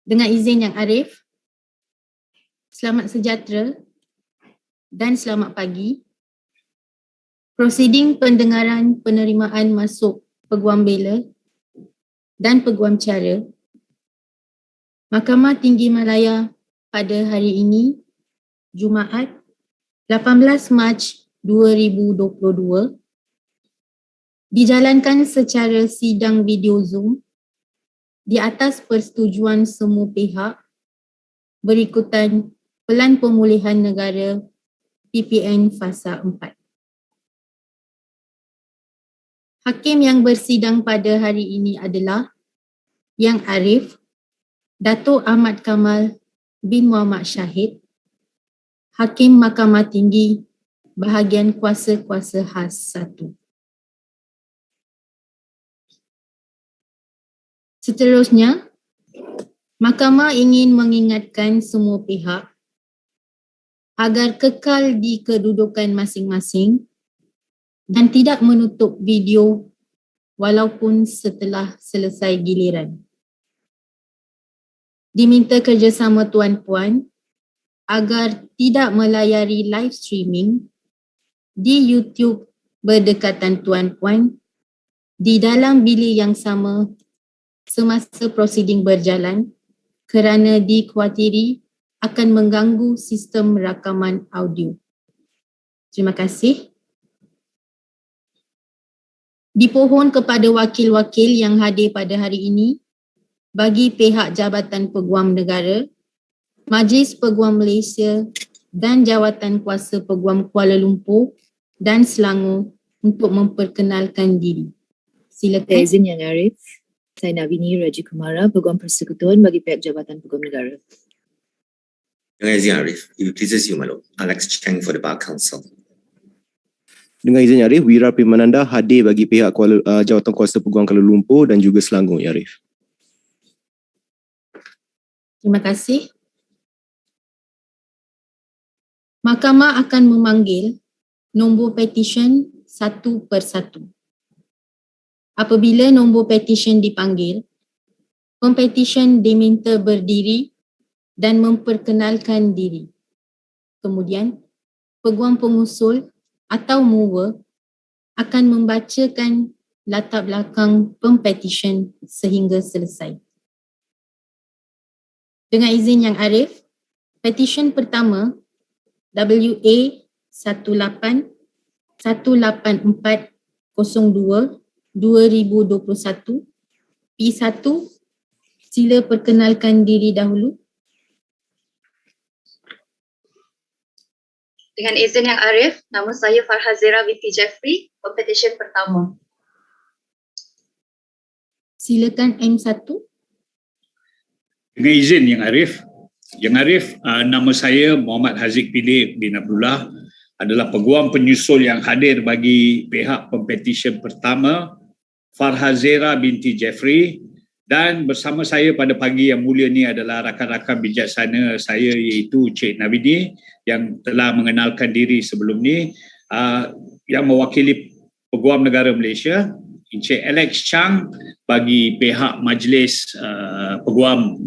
Dengan izin Yang Arif, selamat sejahtera dan selamat pagi. Prosiding pendengaran penerimaan masuk Peguam Bela dan Peguam Cara, Mahkamah Tinggi Malaya pada hari ini, Jumaat 18 Mac 2022, dijalankan secara sidang video Zoom di atas persetujuan semua pihak berikutan Pelan Pemulihan Negara PPN Fasa 4. Hakim yang bersidang pada hari ini adalah Yang Arif, Dato Ahmad Kamal bin Muhammad Shahid, Hakim Mahkamah Tinggi Bahagian Kuasa-Kuasa Khas 1. Seterusnya, Mahkamah ingin mengingatkan semua pihak agar kekal di kedudukan masing-masing dan tidak menutup video walaupun setelah selesai giliran. Diminta kerjasama tuan-puan agar tidak melayari live streaming di YouTube berdekatan tuan-puan di dalam bilik yang sama semasa prosiding berjalan kerana dikhawatiri akan mengganggu sistem rakaman audio. Terima kasih. Dipohon kepada wakil-wakil yang hadir pada hari ini bagi pihak Jabatan Peguam Negara, Majlis Peguam Malaysia dan Jawatan Kuasa Peguam Kuala Lumpur dan Selangor untuk memperkenalkan diri. Silakan. Izin Yang Arif. Saya Navini Raja Kumara, Peguam Persekutuan bagi pihak Jabatan Peguam Negara. Dengan izin Arif, if it pleases you, my lord, Alex Cheng for the Bar Council. Dengan izin Arif, Wira Primananda hadir bagi pihak Jawatan Kuasa Peguam Kuala Lumpur dan juga Selangor, Ya Arif. Terima kasih. Mahkamah akan memanggil nombor petisyen satu persatu. Apabila nombor petisyen dipanggil, pempetisyen diminta berdiri dan memperkenalkan diri. Kemudian, peguam pengusul atau mover akan membacakan latar belakang pempetisyen sehingga selesai. Dengan izin Yang Arif, petisyen pertama WA 18-18402 2021 P1, sila perkenalkan diri dahulu. Dengan izin Yang Arif, nama saya Farhazera binti Jeffrey, pempetisyen pertama. Silakan M1. Dengan izin Yang Arif, nama saya Muhammad Haziq Pilik bin Abdullah, adalah peguam penyusul yang hadir bagi pihak pempetisyen pertama Farhazera binti Jeffrey, dan bersama saya pada pagi yang mulia ni adalah rakan-rakan bijaksana saya iaitu Cik Navini yang telah mengenalkan diri sebelum ni, yang mewakili Peguam Negara Malaysia, Encik Alex Chang bagi pihak Majlis Peguam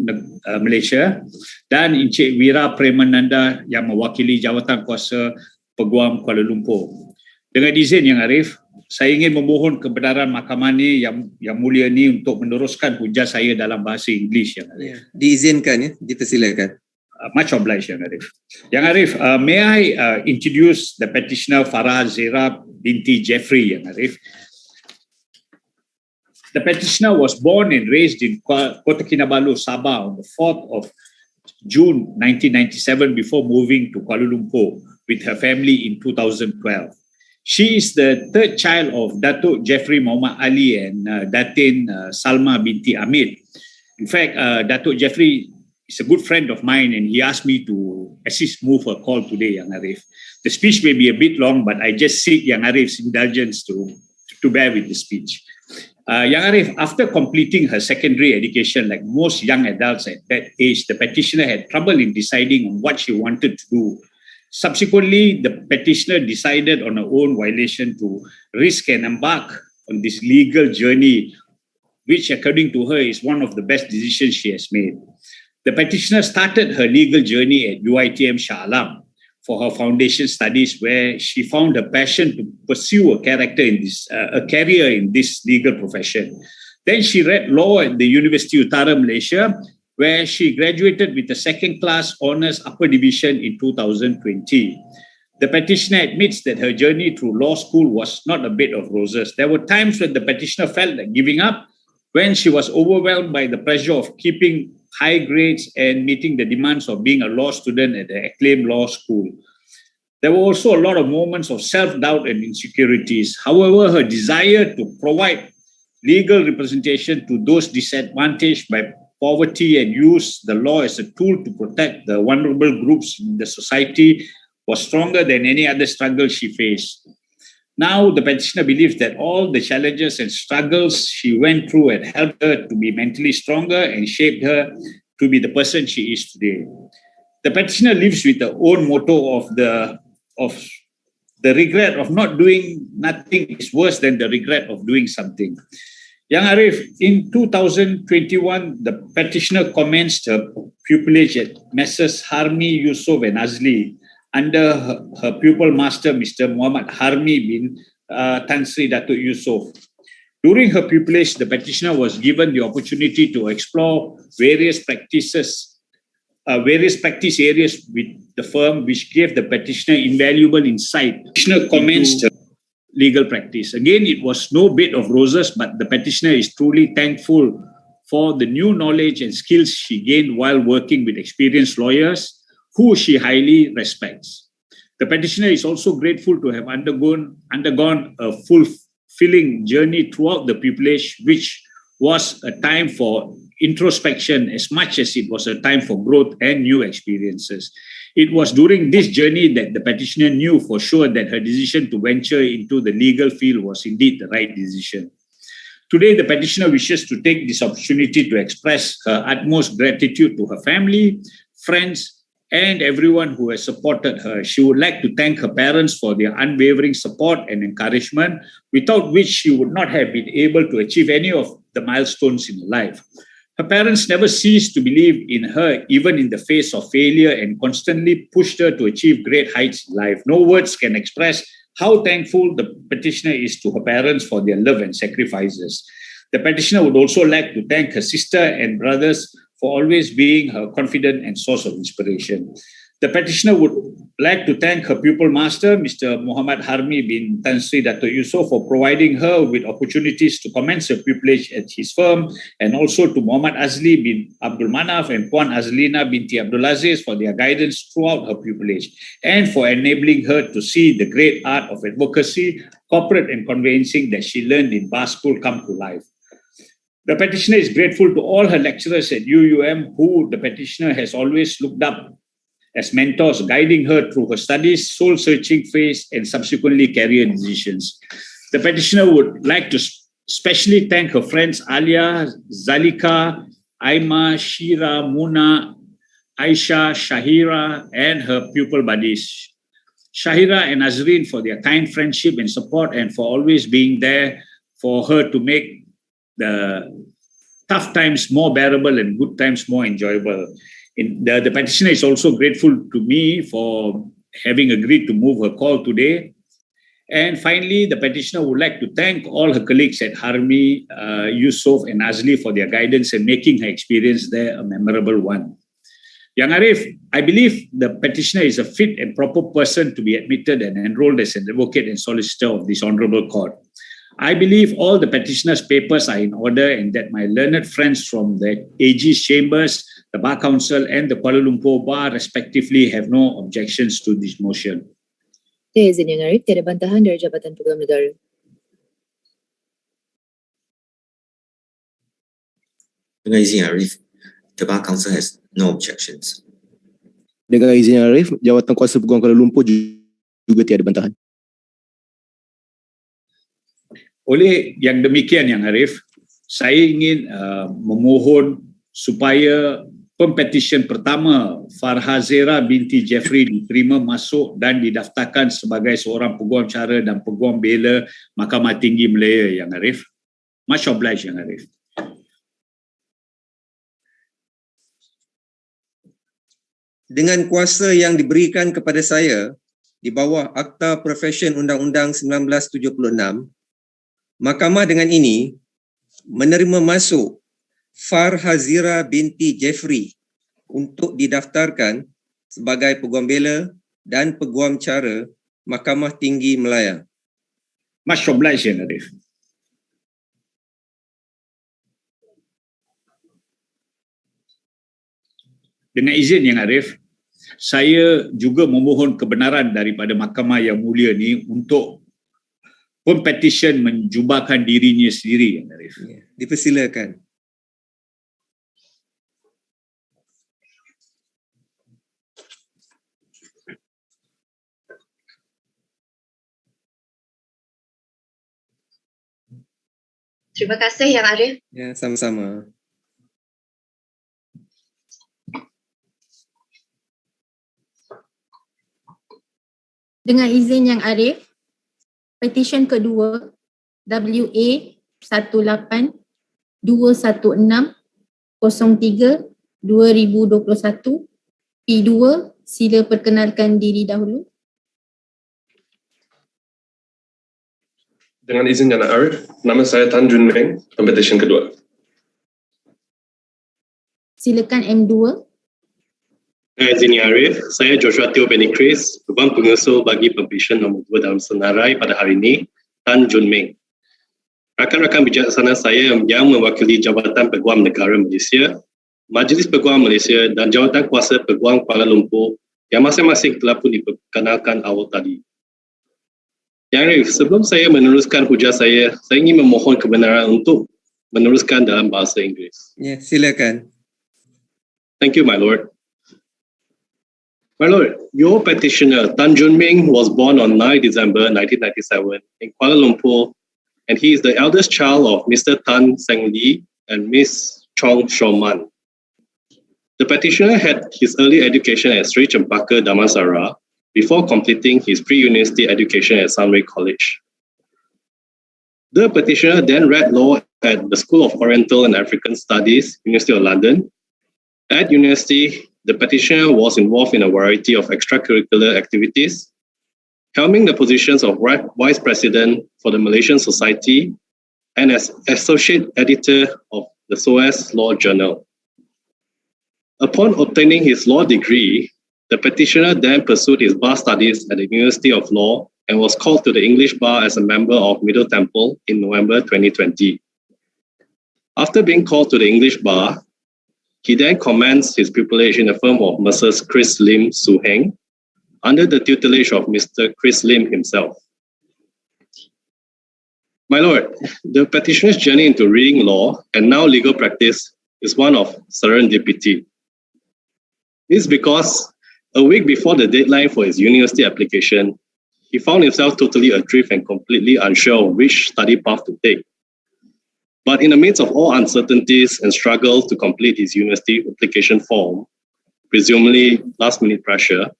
Malaysia, dan Encik Wira Premananda yang mewakili Jawatan Kuasa Peguam Kuala Lumpur. Dengan izin Yang Arif, saya ingin memohon kebenaran mahkamah ni yang mulia ni untuk meneruskan hujah saya dalam bahasa Inggeris, Yang Arif. Diizinkan ya, dipersilakan. Much obliged, Yang Arif. Yang Arif, may I introduce the petitioner Farhazera binti Jeffrey, Yang Arif. The petitioner was born and raised in Kota Kinabalu, Sabah on the 4th of June 1997 before moving to Kuala Lumpur with her family in 2012. She is the third child of Dato Jeffrey Muhammad Ali and Datin Salma binti Amir. In fact, Dato Jeffrey is a good friend of mine and he asked me to assist move her call today, Yang Arif. The speech may be a bit long, but I just seek Yang Arif's indulgence to bear with the speech. Yang Arif, after completing her secondary education, like most young adults at that age, the petitioner had trouble in deciding on what she wanted to do. Subsequently, the petitioner decided on her own violation to risk and embark on this legal journey, which according to her is one of the best decisions she has made. The petitioner started her legal journey at UiTM Shah Alam for her foundation studies, where she found a passion to pursue a career in this legal profession. Then she read law at the University Utara Malaysia, where she graduated with a second-class honours upper division in 2020. The petitioner admits that her journey through law school was not a bed of roses. There were times when the petitioner felt like giving up, when she was overwhelmed by the pressure of keeping high grades and meeting the demands of being a law student at an acclaimed law school. There were also a lot of moments of self-doubt and insecurities. However, her desire to provide legal representation to those disadvantaged by poverty and use the law as a tool to protect the vulnerable groups in the society was stronger than any other struggle she faced. Now, the petitioner believes that all the challenges and struggles she went through had helped her to be mentally stronger and shaped her to be the person she is today. The petitioner lives with the own motto of the regret of not doing nothing is worse than the regret of doing something. Young Arif, in 2021, the petitioner commenced her pupillage at Messrs. Harmi, Yusof and Azli under her pupil master, Mr. Muhammad Harmi bin Tan Sri Dato Yusof. During her pupillage, the petitioner was given the opportunity to explore various practice areas with the firm, which gave the petitioner invaluable insight. The petitioner commenced her legal practice. Again, it was no bed of roses, but the petitioner is truly thankful for the new knowledge and skills she gained while working with experienced lawyers who she highly respects. The petitioner is also grateful to have undergone a fulfilling journey throughout the pupillage, which was a time for introspection as much as it was a time for growth and new experiences. It was during this journey that the petitioner knew for sure that her decision to venture into the legal field was indeed the right decision. Today, the petitioner wishes to take this opportunity to express her utmost gratitude to her family, friends, and everyone who has supported her. She would like to thank her parents for their unwavering support and encouragement, without which she would not have been able to achieve any of the milestones in her life. Her parents never ceased to believe in her, even in the face of failure, and constantly pushed her to achieve great heights in life. No words can express how thankful the petitioner is to her parents for their love and sacrifices. The petitioner would also like to thank her sister and brothers for always being her confidant and source of inspiration. The petitioner would like to thank her pupil master, Mr. Muhammad Harmi bin Tan Sri Dato Yusof, for providing her with opportunities to commence her pupillage at his firm, and also to Muhammad Azli bin Abdul Manaf and Puan Azlina binti Abdul Aziz for their guidance throughout her pupillage, and for enabling her to see the great art of advocacy, corporate and conveyancing that she learned in bar school come to life. The petitioner is grateful to all her lecturers at UUM, who the petitioner has always looked up as mentors, guiding her through her studies, soul-searching phase, and subsequently career decisions. The petitioner would like to especially thank her friends Alia, Zalika, Aima, Shira, Muna, Aisha, Shahira, and her pupil buddies, Shahira and Azreen, for their kind friendship and support, and for always being there for her to make the tough times more bearable and good times more enjoyable. The petitioner is also grateful to me for having agreed to move her call today. And finally, the petitioner would like to thank all her colleagues at Harmi, Yusof and Azli for their guidance and making her experience there a memorable one. Young Arif, I believe the petitioner is a fit and proper person to be admitted and enrolled as an advocate and solicitor of this honorable court. I believe all the petitioner's papers are in order, and that my learned friends from the AG's chambers, the Bar Council and the Kuala Lumpur Bar respectively have no objections to this motion. Tiada izin Yang Arif, tiada bantahan dari Jabatan Peguam Negara. Dengan izin Arif, the Bar Council has no objections. Dengan izin Arif, Jawatan Kuasa Peguam Kuala Lumpur juga tiada bantahan. Oleh yang demikian, Yang Arif, saya ingin memohon supaya pempetisyen pertama Farhazera binti Jeffrey diterima masuk dan didaftarkan sebagai seorang peguam cara dan peguam bela Mahkamah Tinggi Malaya, Yang Arif. Much obliged, Yang Arif. dengan kuasa yang diberikan kepada saya di bawah Akta Profession Undang-Undang 1976, Mahkamah dengan ini menerima masuk Farhazira binti Jeffrey untuk didaftarkan sebagai Peguam Bela dan Peguam Cara Mahkamah Tinggi Malaya. Much obliged, Yang Arif. Dengan izin Yang Arif, saya juga memohon kebenaran daripada Mahkamah yang mulia ni untuk Pempetisyen menjubahkan dirinya sendiri, Yang Arif. Ya, dipersilakan. Terima kasih Yang Arif. Ya, sama-sama. Dengan izin Yang Arif, petisyen kedua WA 18-216-03-2021 P2, sila perkenalkan diri dahulu. Dengan izin Yang Arif, nama saya Tan Jun Meng, Pempetisyen kedua. Silakan M2. Dengan izin Yang Arif, saya Joshua Teo Benny Chris, Peguam Pengusul bagi Pempetisyen nombor 2 dalam senarai pada hari ini, Tan Jun Meng. Rakan-rakan bijaksana saya yang mewakili Jabatan Peguam Negara Malaysia, Majlis Peguam Malaysia dan Jawatan Kuasa Peguam Kuala Lumpur yang masing-masing telah pun diperkenalkan awal tadi. Yang Arif, sebelum saya meneruskan hujah saya ingin memohon kebenaran untuk meneruskan dalam bahasa Inggeris. Ya, silakan. Thank you, my lord. My lord, your petitioner, Tan Jun Meng, was born on 9 December 1997 in Kuala Lumpur, and he is the eldest child of Mr. Tan Seng Lee and Miss Chong Shoman. The petitioner had his early education at Sri Cempaka Damansara before completing his pre-university education at Sunway College. The petitioner then read law at the School of Oriental and African Studies, University of London. At university, the petitioner was involved in a variety of extracurricular activities, helming the positions of Vice President for the Malaysian Society and as Associate Editor of the SOAS Law Journal. Upon obtaining his law degree, the petitioner then pursued his bar studies at the University of Law and was called to the English Bar as a member of Middle Temple in November 2020. After being called to the English Bar, he then commenced his pupillage in the firm of Messrs. Chris Lim Su Heng, under the tutelage of Mr. Chris Lim himself. My lord, the petitioner's journey into reading law and now legal practice is one of serendipity. This is because a week before the deadline for his university application, he found himself totally adrift and completely unsure of which study path to take. But in the midst of all uncertainties and struggle to complete his university application form, presumably last-minute pressure,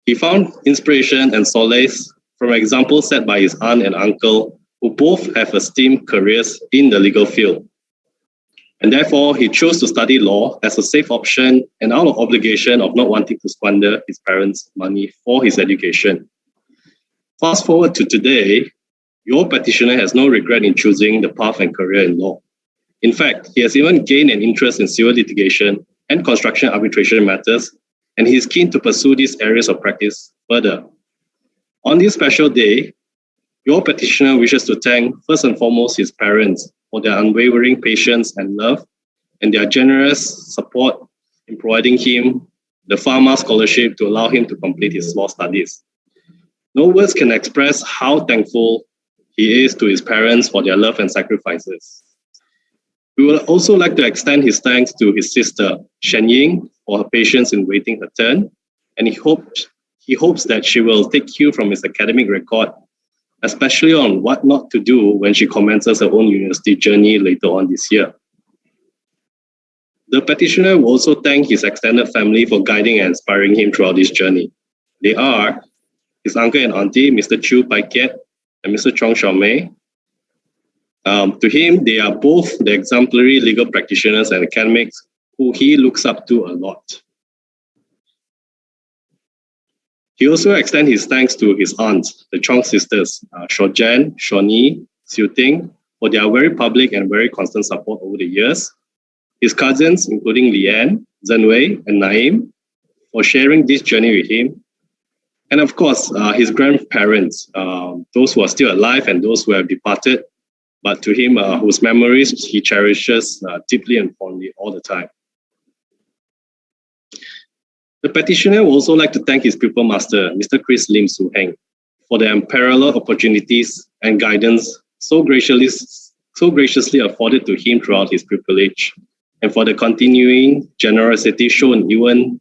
he found inspiration and solace from examples set by his aunt and uncle, who both have esteemed careers in the legal field. And therefore, he chose to study law as a safe option and out of obligation of not wanting to squander his parents' money for his education. Fast forward to today, your petitioner has no regret in choosing the path and career in law. In fact, he has even gained an interest in civil litigation and construction arbitration matters, and he is keen to pursue these areas of practice further. On this special day, your petitioner wishes to thank first and foremost his parents for their unwavering patience and love, and their generous support in providing him the Pharma Scholarship to allow him to complete his law studies. No words can express how thankful he is to his parents for their love and sacrifices. We would also like to extend his thanks to his sister, Shen Ying, for her patience in waiting her turn, and he hopes that she will take cue from his academic record, especially on what not to do when she commences her own university journey later on this year. The petitioner will also thank his extended family for guiding and inspiring him throughout this journey. They are his uncle and auntie, Mr. Chu Pai Kiet and Mr. Chong Xiaomei. To him, they are both the exemplary legal practitioners and academics who he looks up to a lot. He also extends his thanks to his aunts, the Chong sisters, Shojan, Shoni, Siu Ting, for their very public and very constant support over the years. His cousins, including Lian, Zenwei, and Naim, for sharing this journey with him. And of course, his grandparents, those who are still alive and those who have departed, but to him, whose memories he cherishes deeply and fondly all the time. The petitioner would also like to thank his pupil master, Mr. Chris Lim Su Heng, for the unparalleled opportunities and guidance so graciously afforded to him throughout his pupillage, and for the continuing generosity shown even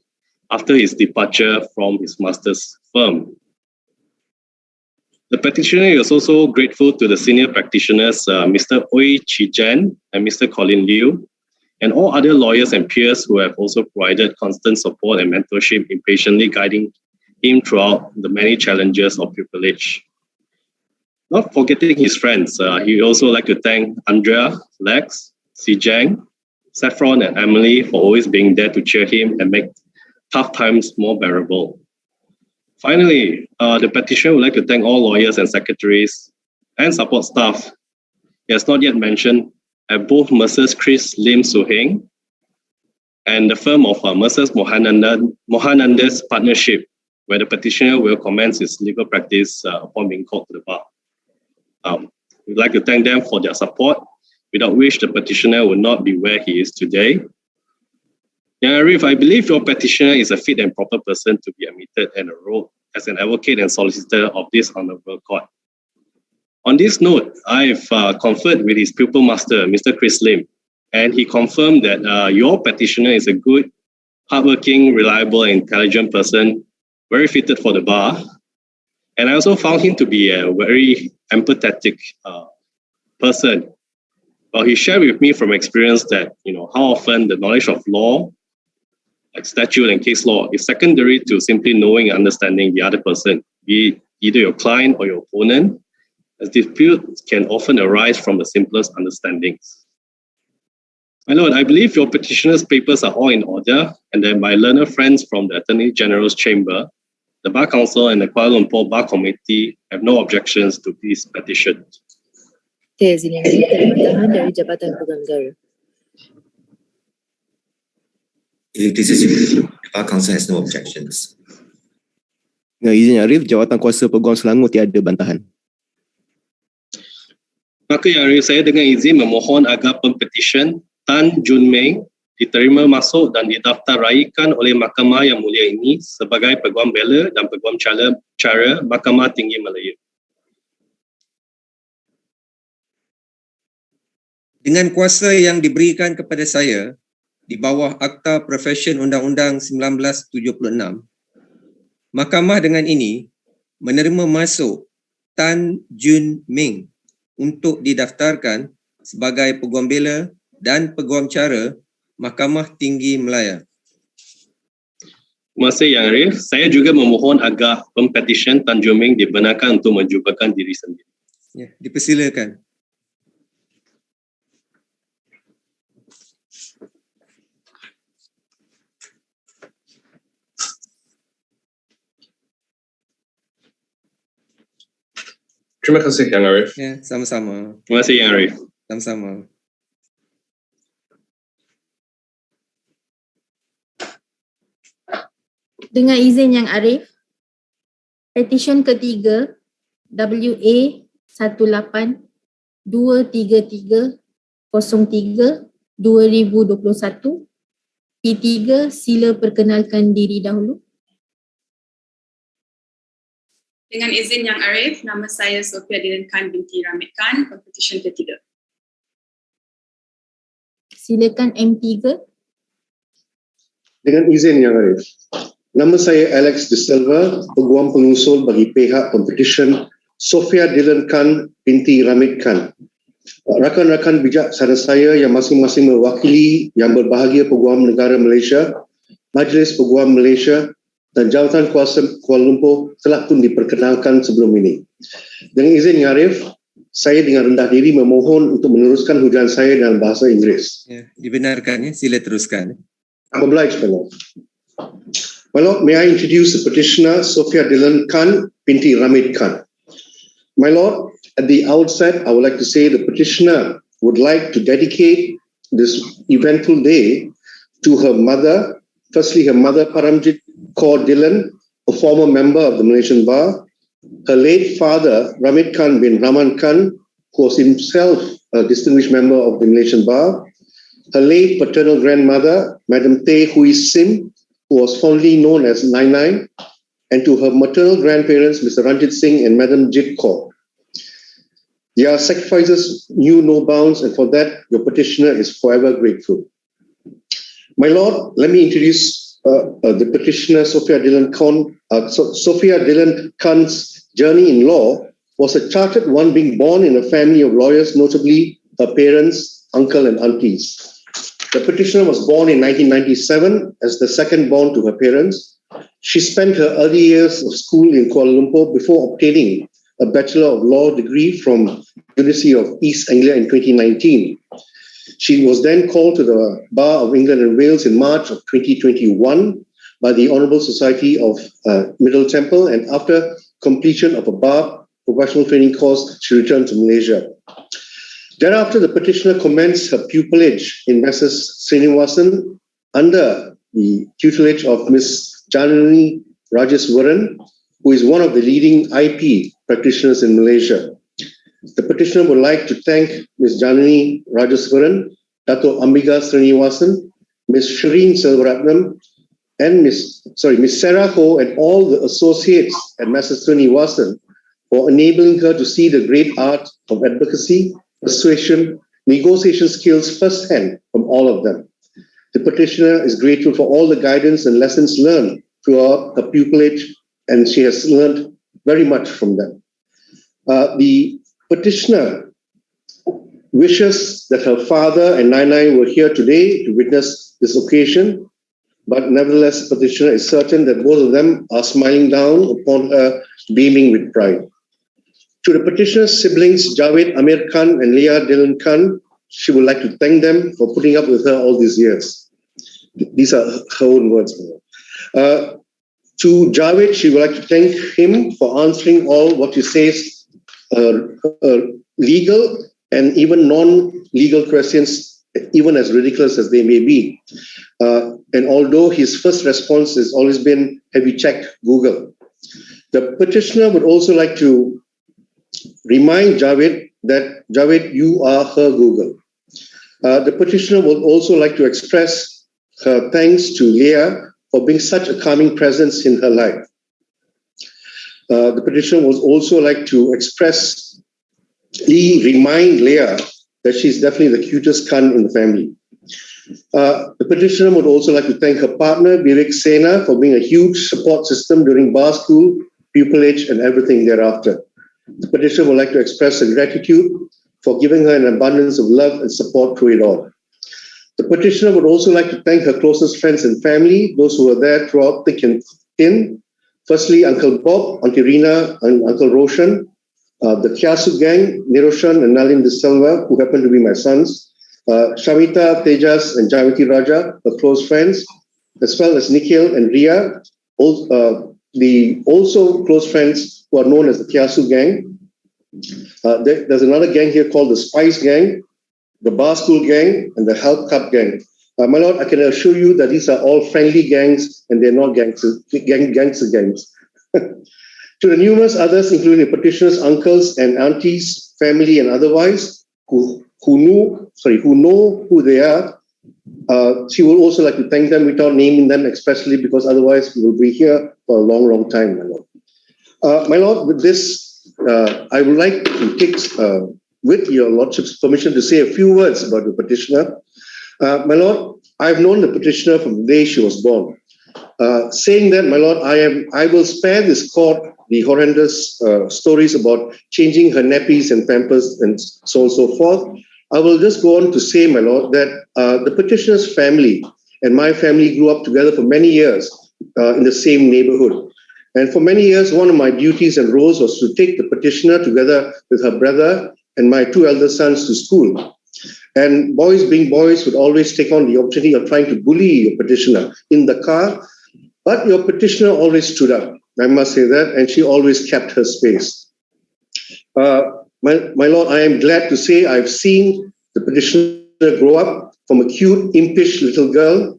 after his departure from his master's firm. The petitioner is also grateful to the senior practitioners, Mr. Oi Chi Jen and Mr. Colin Liu, and all other lawyers and peers who have also provided constant support and mentorship in patiently guiding him throughout the many challenges of pupillage. Not forgetting his friends, he would also like to thank Andrea, Lex, Si Jang, Saffron, and Emily for always being there to cheer him and make tough times more bearable. Finally, the petitioner would like to thank all lawyers and secretaries and support staff. He has not yet mentioned at both Mercer's Chris Lim Su Heng and the firm of Mercer's Mohananda's partnership, where the petitioner will commence his legal practice upon being called to the bar. We'd like to thank them for their support, without which the petitioner would not be where he is today. Yang Arif, I believe your petitioner is a fit and proper person to be admitted and enrolled as an advocate and solicitor of this honorable court. On this note, I've conferred with his pupil master, Mr. Chris Lim, and he confirmed that your petitioner is a good, hardworking, reliable, and intelligent person, very fitted for the bar. And I also found him to be a very empathetic person. Well, he shared with me from experience that, how often the knowledge of law, like statute and case law, is secondary to simply knowing and understanding the other person, be it either your client or your opponent, as disputes can often arise from the simplest understandings. My Lord, I believe your petitioner's papers are all in order, and that my learned friends from the Attorney General's Chamber, the Bar Council, and the Kuala Lumpur Bar Committee have no objections to this petition. Okey, izin yang bantahan dari Jabatan Peguam Negara. If this is the Bar Council has no objections. Dengan izin Arif, Jawatan Kuasa Peguam Selangor tiada bantahan. Maka Yang Arif, saya dengan izin memohon agar pempetisyen Tan Jun Meng diterima masuk dan didaftaraikan oleh Mahkamah Yang Mulia ini sebagai Peguam Bela dan Peguam Cara Mahkamah Tinggi Malaya. Dengan kuasa yang diberikan kepada saya di bawah Akta Profesyen Undang-Undang 1976, Mahkamah dengan ini menerima masuk Tan Jun Meng untuk didaftarkan sebagai Peguam Bela dan Peguam Cara Mahkamah Tinggi Malaya. Terima kasih Yang Arif. Saya juga memohon agar pempetisyen Tan Jun Meng dibenarkan untuk menjumpakan diri sendiri. Ya, dipersilakan. Terima kasih Yang Arif. Ya, sama-sama. Terima kasih Yang Arif. Sama-sama. Dengan izin Yang Arif, petisyen ketiga WA 1823303 2021 P3, sila perkenalkan diri dahulu. Dengan izin Yang Arif, nama saya Sofia Dilankan binti Ramid Khan, Pempetisyen ketiga. Silakan M3. Dengan izin Yang Arif, nama saya Alex De Silva, Peguam Pengusul bagi pihak Pempetisyen Sofia Dilankan binti Ramid Khan. Rakan-rakan bijaksana saya yang masing-masing mewakili yang berbahagia Peguam Negara Malaysia, Majlis Peguam Malaysia dan Jawatan Kuasa Kuala Lumpur telah pun diperkenalkan sebelum ini. Dengan izin Yang Arif, saya dengan rendah diri memohon untuk meneruskan hujan saya dalam bahasa Inggeris. Ya, dibenarkan ya, sila teruskan. I'm obliged, Colonel. My Lord, may I introduce the petitioner, Sophia Dylan Khan binti Ramid Khan. My Lord, at the outset, I would like to say the petitioner would like to dedicate this eventful day to her mother. Firstly, her mother, Paramjit Kaur Dylan, a former member of the Malaysian Bar. Her late father, Ramid Khan bin Rahman Khan, who was himself a distinguished member of the Malaysian Bar. Her late paternal grandmother, Madam Teh Hui Sim, who was fondly known as Nai Nai, and to her maternal grandparents, Mr. Ranjit Singh and Madam Jit Kaur. Their sacrifices knew no bounds, and for that, your petitioner is forever grateful. My Lord, let me introduce the petitioner, Sophia Dylan Khan. Sophia Dylan Khan's journey in law was a charted one, being born in a family of lawyers, notably her parents, uncle and aunties. The petitioner was born in 1997 as the second born to her parents. She spent her early years of school in Kuala Lumpur before obtaining a Bachelor of Law degree from University of East Anglia in 2019. She was then called to the Bar of England and Wales in March of 2021 by the Honourable Society of Middle Temple, and after completion of a bar professional training course, she returned to Malaysia. Thereafter, the petitioner commenced her pupillage in Mrs. Srinivasan under the tutelage of Ms. Janani Rajeswaran, who is one of the leading IP practitioners in Malaysia. The petitioner would like to thank Ms. Janani Rajeswaran, Dato Ambiga Srinivasan, Ms. Shireen Selvaratnam, and Ms. Sarah Ho and all the associates at Mrs. Srinivasan for enabling her to see the great art of advocacy, persuasion, negotiation skills firsthand from all of them. The petitioner is grateful for all the guidance and lessons learned throughout her pupillage, and she has learned very much from them. The petitioner wishes that her father and Nai were here today to witness this occasion, but nevertheless, the petitioner is certain that both of them are smiling down upon her, beaming with pride. To the petitioner's siblings, Javed Amir Khan and Leah Dylan Khan, she would like to thank them for putting up with her all these years. These are her own words. To Javed, she would like to thank him for answering all what he says legal and even non-legal questions, even as ridiculous as they may be. And although his first response has always been, have you checked Google? The petitioner would also like to remind Javed that, Javed, you are her Google. The petitioner would also like to express her thanks to Leah for being such a calming presence in her life. The petitioner would also like to remind Leah that she's definitely the cutest Khan in the family. The petitioner would also like to thank her partner, Vivek Sena, for being a huge support system during bar school, pupillage, and everything thereafter. The petitioner would like to express her gratitude for giving her an abundance of love and support through it all. The petitioner would also like to thank her closest friends and family, those who were there throughout thick and thin. Firstly, Uncle Bob, Auntie Rina, and Uncle Roshan, the Kiasu gang, Niroshan and Nalin De Silva, who happen to be my sons, Shamita, Tejas, and Javiti Raja, her close friends, as well as Nikhil and Ria, the also close friends who are known as the Kiasu gang. There's another gang here called the Spice Gang, the Bar School Gang, and the Health Cup Gang. My Lord, I can assure you that these are all friendly gangs and they're not gangster gangs. To the numerous others, including the petitioner's uncles and aunties, family and otherwise, who know who they are, she will also like to thank them without naming them expressly, because otherwise we will be here for a long, long time, my Lord. My Lord, with this, I would like to take, with your Lordship's permission, to say a few words about the petitioner. My Lord, I've known the petitioner from the day she was born. Saying that, my Lord, I will spare this court the horrendous stories about changing her nappies and pampers and so on and so forth. I will just go on to say, my Lord, that the petitioner's family and my family grew up together for many years in the same neighborhood. And for many years, one of my duties and roles was to take the petitioner together with her brother and my two elder sons to school. And boys being boys would always take on the opportunity of trying to bully a petitioner in the car, But your petitioner always stood up, I must say that, and she always kept her space. My Lord, I am glad to say I've seen the petitioner grow up from a cute, impish little girl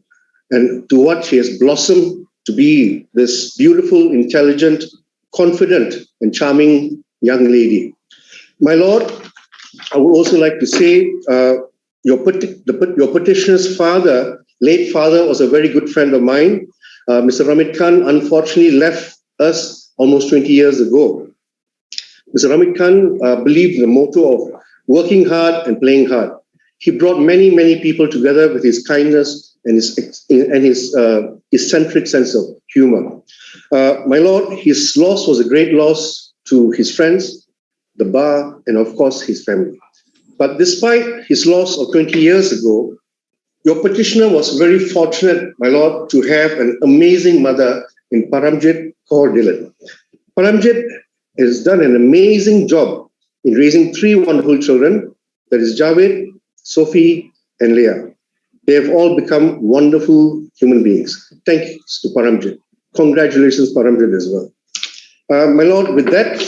and to what she has blossomed to be this beautiful, intelligent, confident, and charming young lady. My Lord, I would also like to say your petitioner's father, late father, was a very good friend of mine. Mr. Ramit Khan unfortunately left us almost 20 years ago. Mr. Ramit Khan believed in the motto of working hard and playing hard. He brought many, many people together with his kindness and his eccentric sense of humor. My Lord, his loss was a great loss to his friends, the bar, and of course his family. But despite his loss of 20 years ago, your petitioner was very fortunate, my Lord, to have an amazing mother in Paramjit Kaur Dillon. Paramjit has done an amazing job in raising 3 wonderful children, that is Javed, Sophie, and Leah. They have all become wonderful human beings. Thanks to Paramjit. Congratulations, Paramjit, as well. My Lord, with that,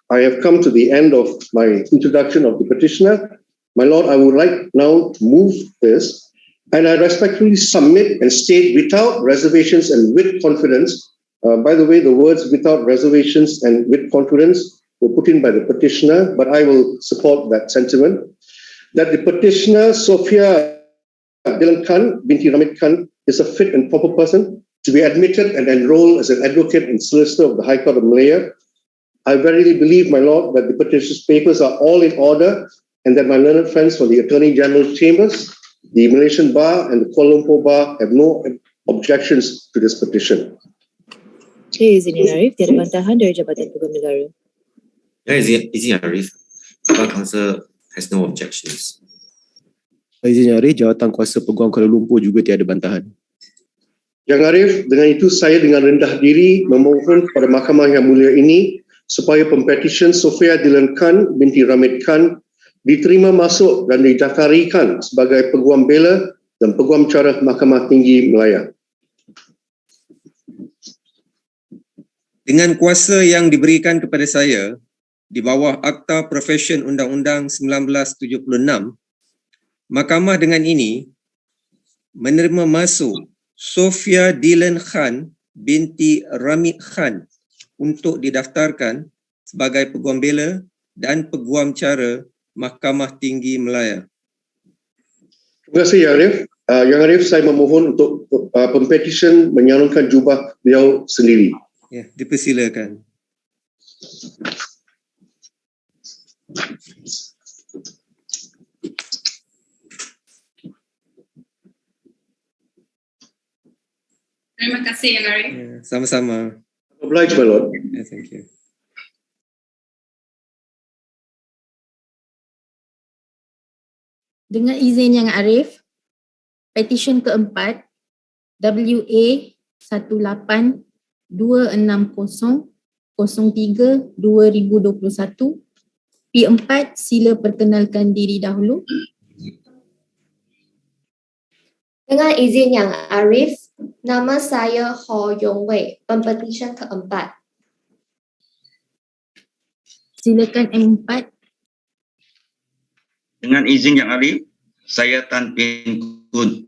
I have come to the end of my introduction of the petitioner. My Lord, I would like now to move this, and I respectfully submit and state without reservations and with confidence. By the way, the words without reservations and with confidence were put in by the petitioner, but I will support that sentiment, that the petitioner, Sophia Dillon Khan, binti Ramit Khan, is a fit and proper person to be admitted and enrolled as an advocate and solicitor of the High Court of Malaya. I verily believe, my Lord, that the petitioner's papers are all in order and that my learned friends from the Attorney General's Chambers, the Malaysian Bar and the Kuala Lumpur Bar have no objections to this petition. Okay, izin Yang Arif, tiada bantahan dari Jabatan Peguam Negara. Ya, izin Arif. Bar Counsel has no objections. Izin Yang Arif, Jawatan Kuasa Peguam Kuala Lumpur juga tiada bantahan. Yang Arif, dengan itu saya dengan rendah diri memohon kepada Mahkamah yang mulia ini supaya Pempetisyen Sophia Dillon Khan binti Ramit Khan diterima masuk dan didaftaraikan sebagai Peguam Bela dan Peguam Cara Mahkamah Tinggi Malaya. Dengan kuasa yang diberikan kepada saya di bawah Akta Profesyen Undang-Undang 1976, Mahkamah dengan ini menerima masuk Sophia Dillon Khan binti Ramit Khan untuk didaftarkan sebagai Peguam Bela dan Peguam Cara Mahkamah Tinggi Malaya. Terima kasih, Yang Arif. Yang Arif, saya memohon untuk Pempetisyen menyalonkan jubah beliau sendiri. Ya, dipersilakan. Terima kasih, Yang Arif. Ya, sama-sama. Obliged, my Lord. Ya, thank you. Dengan izin Yang Arif, petisyen keempat WA 1826003/2021 P4, sila perkenalkan diri dahulu. Dengan izin Yang Arif, nama saya Ho Yong Wei, Pempetisyen keempat. Silakan M4. Dengan izin Yang Arif, saya Tan Pin Kun.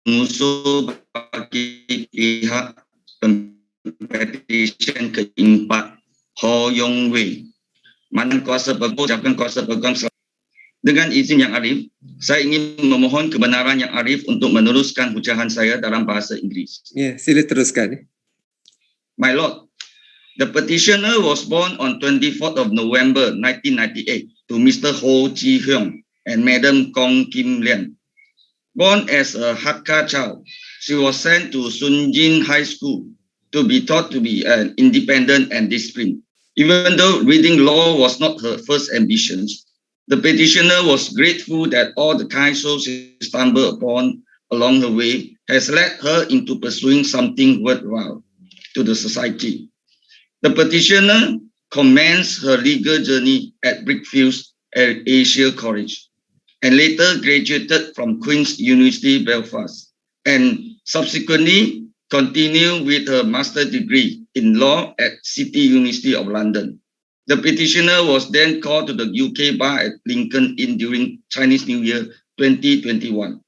Pengusul bagi pihak Pempetisyen keempat Ho Yong Wei. Mantan kuasa peguam, ucapkan kuasa peguam. Dengan izin Yang Arif, saya ingin memohon kebenaran Yang Arif untuk meneruskan ucapan saya dalam bahasa Inggeris. Ya, sila teruskan. My Lord, the petitioner was born on 24th of November 1998 to Mr. Ho Chi Hyung and Madam Kong Kim Lian. Born as a Hakka child, she was sent to Sunjin High School to be taught to be an independent and disciplined. Even though reading law was not her first ambition, the petitioner was grateful that all the counsel she stumbled upon along the way has led her into pursuing something worthwhile to the society. The petitioner commenced her legal journey at Brickfields Asia College and later graduated from Queen's University Belfast and subsequently continued with her master's degree in law at City University of London. The petitioner was then called to the UK bar at Lincoln Inn during Chinese New Year 2021.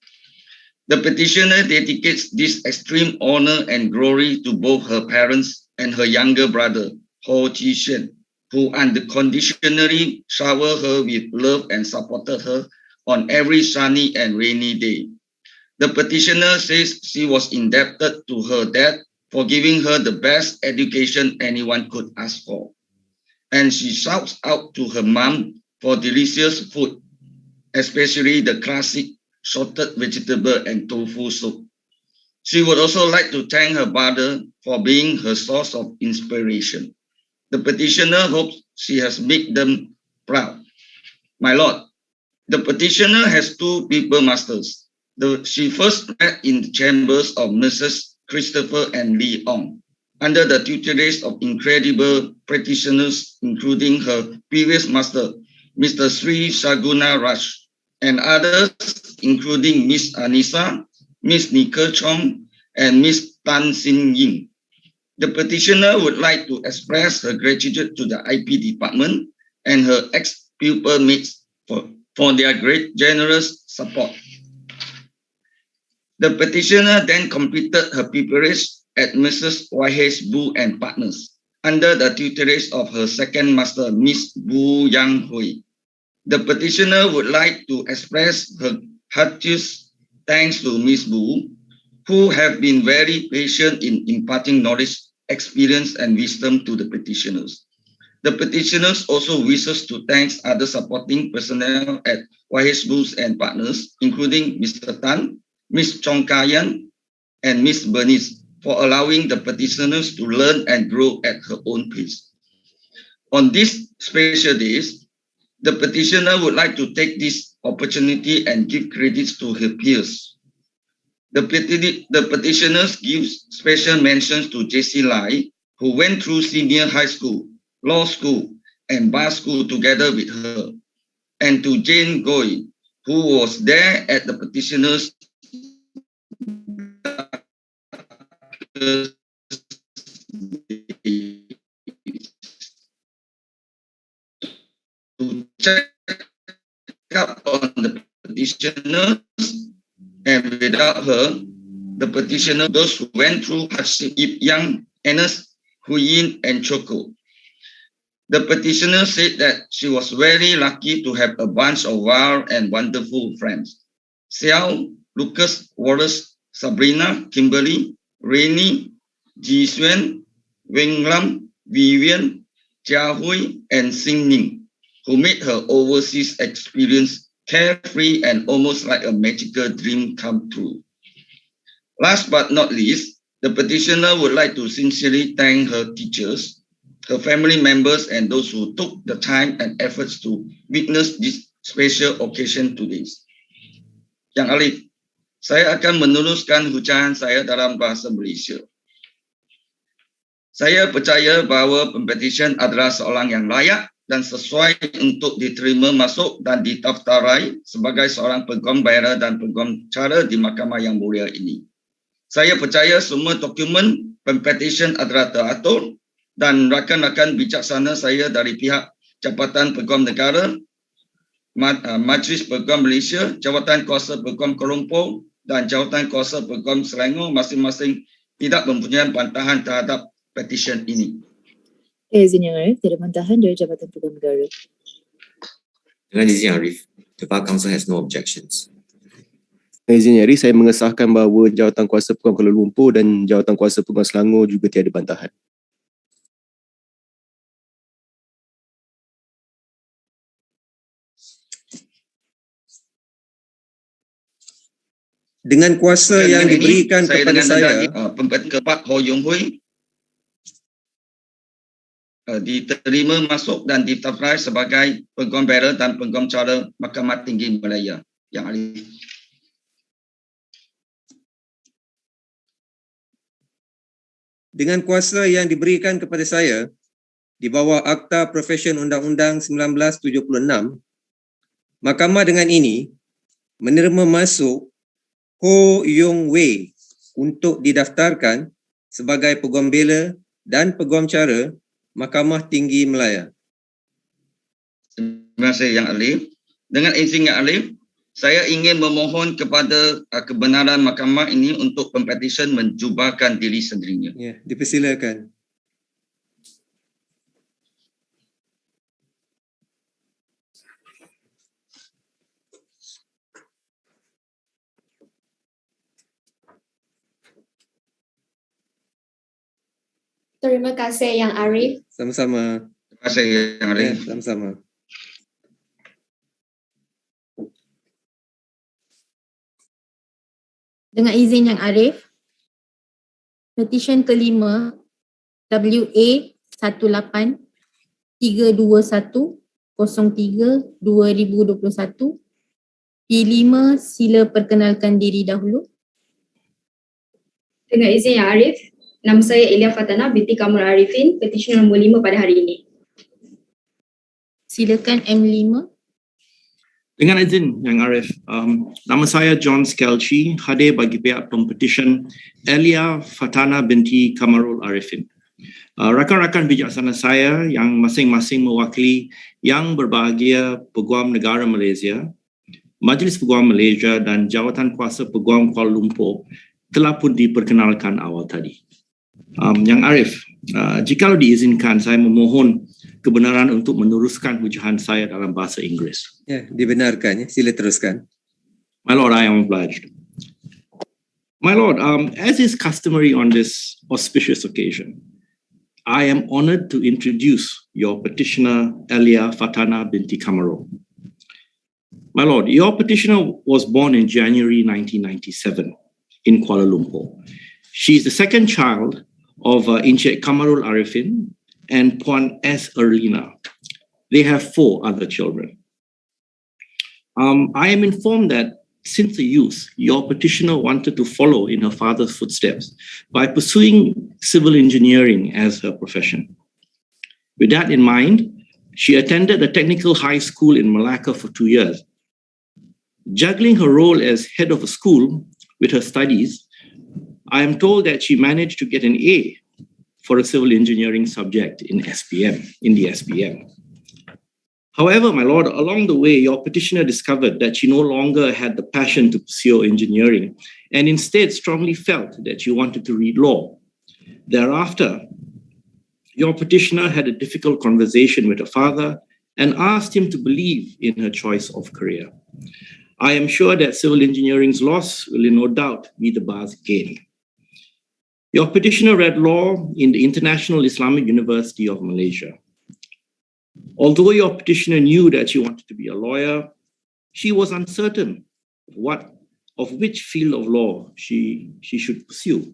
The petitioner dedicates this extreme honor and glory to both her parents and her younger brother, Ho Chi-Shen, who unconditionally showered her with love and supported her on every sunny and rainy day. The petitioner says she was indebted to her dad for giving her the best education anyone could ask for. And she shouts out to her mom for delicious food, especially the classic salted vegetable and tofu soup. She would also like to thank her brother for being her source of inspiration. The petitioner hopes she has made them proud. My Lord, the petitioner has two people masters. She first met in the chambers of Mrs. Christopher and Lee Ong, under the tutelage of incredible practitioners, including her previous master, Mr. Sri Shaguna Raj, and others, including Miss Anissa, Miss Nicole Chong, and Miss Tan Sin Ying. The petitioner would like to express her gratitude to the IP department and her ex-pupil mates for their great generous support. The petitioner then completed her preparation at Mrs. YH Bu and Partners under the tutelage of her second master, Miss Bu Yang Hui. The petitioner would like to express her heartiest thanks to Miss Bu, who have been very patient in imparting knowledge, experience, and wisdom to the petitioners. The petitioners also wishes to thank other supporting personnel at YH Bu and Partners, including Mr. Tan, Miss Chong Kayan, and Miss Bernice, for allowing the petitioners to learn and grow at her own pace. On these special days, the petitioner would like to take this opportunity and give credits to her peers. The petitioners give special mentions to J.C. Lai, who went through senior high school, law school, and bar school together with her, and to Jane Goy, who was there at the petitioners to check up on the petitioners, and without her, the petitioner, those who went through hardship, Yip Yang, Enes, Huyin, and Choco. The petitioner said that she was very lucky to have a bunch of wild and wonderful friends. Xiao, Lucas, Wallace, Sabrina, Kimberly, Rainy, Ji Xuan, Weng Lam, Vivian, Jia Hui, and Xing Ning, who made her overseas experience carefree and almost like a magical dream come true. Last but not least, the petitioner would like to sincerely thank her teachers, her family members, and those who took the time and efforts to witness this special occasion today. Yang Alif, saya akan meneruskan ucapan saya dalam bahasa Malaysia. Saya percaya bahawa Pempetisyen adalah seorang yang layak dan sesuai untuk diterima masuk dan didaftarai sebagai seorang peguam Bela dan peguam Cara di Mahkamah yang mulia ini. Saya percaya semua dokumen Pempetisyen adalah teratur dan rakan-rakan bijaksana saya dari pihak Jabatan Peguam Negara, Majlis Peguam Malaysia, Jawatan Kuasa Peguam Kuala Lumpur dan Jawatan Kuasa Peguam Selangor masing-masing tidak mempunyai bantahan terhadap petisyen ini. Izin Yang Arif, tidak bantahan dari Jabatan Peguam Negara. Dengan izin Yang Arif, the Bar Council has no objections. Dengan izin Yang Arif, saya mengesahkan bahawa Jawatan Kuasa Peguam Kuala Lumpur dan Jawatan Kuasa Peguam Selangor juga tiada bantahan. Dengan kuasa yang diberikan kepada saya, Pempetisyen Ho Yung Hui diterima masuk dan didaftarai sebagai peguam Bela dan peguam Cara Mahkamah Tinggi Malaya. Yang Alif. Dengan kuasa yang diberikan kepada saya, di bawah Akta Profesyen Undang-Undang 1976, Mahkamah dengan ini menerima masuk Ho Yong Wei untuk didaftarkan sebagai Peguam Bela dan Peguam Cara Mahkamah Tinggi Malaya. Terima kasih Yang Alif. Dengan izin Yang Alif, saya ingin memohon kepada kebenaran mahkamah ini untuk Pempetisyen menjubahkan diri sendirinya. Ya, dipersilakan. Terima kasih Yang Arif. Sama-sama. Terima kasih Yang Alif. Ya, sama-sama. Dengan izin Yang Arif, petisyen kelima WA 18-321-03-2021 P5 sila perkenalkan diri dahulu. Dengan izin Yang Arif, nama saya Elia Fatana binti Kamal Arifin, petisyen nombor 5 pada hari ini. Silakan M5. Dengan izin Yang Arif, nama saya John Skelchi, hadir bagi pihak Pempetisyen Elia Fatana binti Kamarul Arifin. Rakan-rakan bijaksana saya yang masing-masing mewakili Yang Berbahagia Peguam Negara Malaysia, Majlis Peguam Malaysia dan Jawatan Kuasa Peguam Kuala Lumpur telah pun diperkenalkan awal tadi. Yang Arif, jikalau diizinkan saya memohon kebenaran untuk meneruskan hujahan saya dalam bahasa Inggeris. Ya, dibenarkan ya. Sila teruskan. My Lord, I am obliged. My Lord, as is customary on this auspicious occasion, I am honored to introduce your petitioner, Elia Fatana binti Kamarul. My Lord, your petitioner was born in January 1997 in Kuala Lumpur. She is the second child of Encik Kamarul Arifin and Puan S. Erlina. They have 4 other children. I am informed that since the youth, your petitioner wanted to follow in her father's footsteps by pursuing civil engineering as her profession. With that in mind, she attended a technical high school in Malacca for 2 years. Juggling her role as head of a school with her studies, I am told that she managed to get an A for a civil engineering subject in the SPM. However, my Lord, along the way, your petitioner discovered that she no longer had the passion to pursue engineering and instead strongly felt that she wanted to read law. Thereafter, your petitioner had a difficult conversation with her father and asked him to believe in her choice of career. I am sure that civil engineering's loss will no doubt be the bar's gain. Your petitioner read law in the International Islamic University of Malaysia. Although your petitioner knew that she wanted to be a lawyer, she was uncertain of which field of law she should pursue.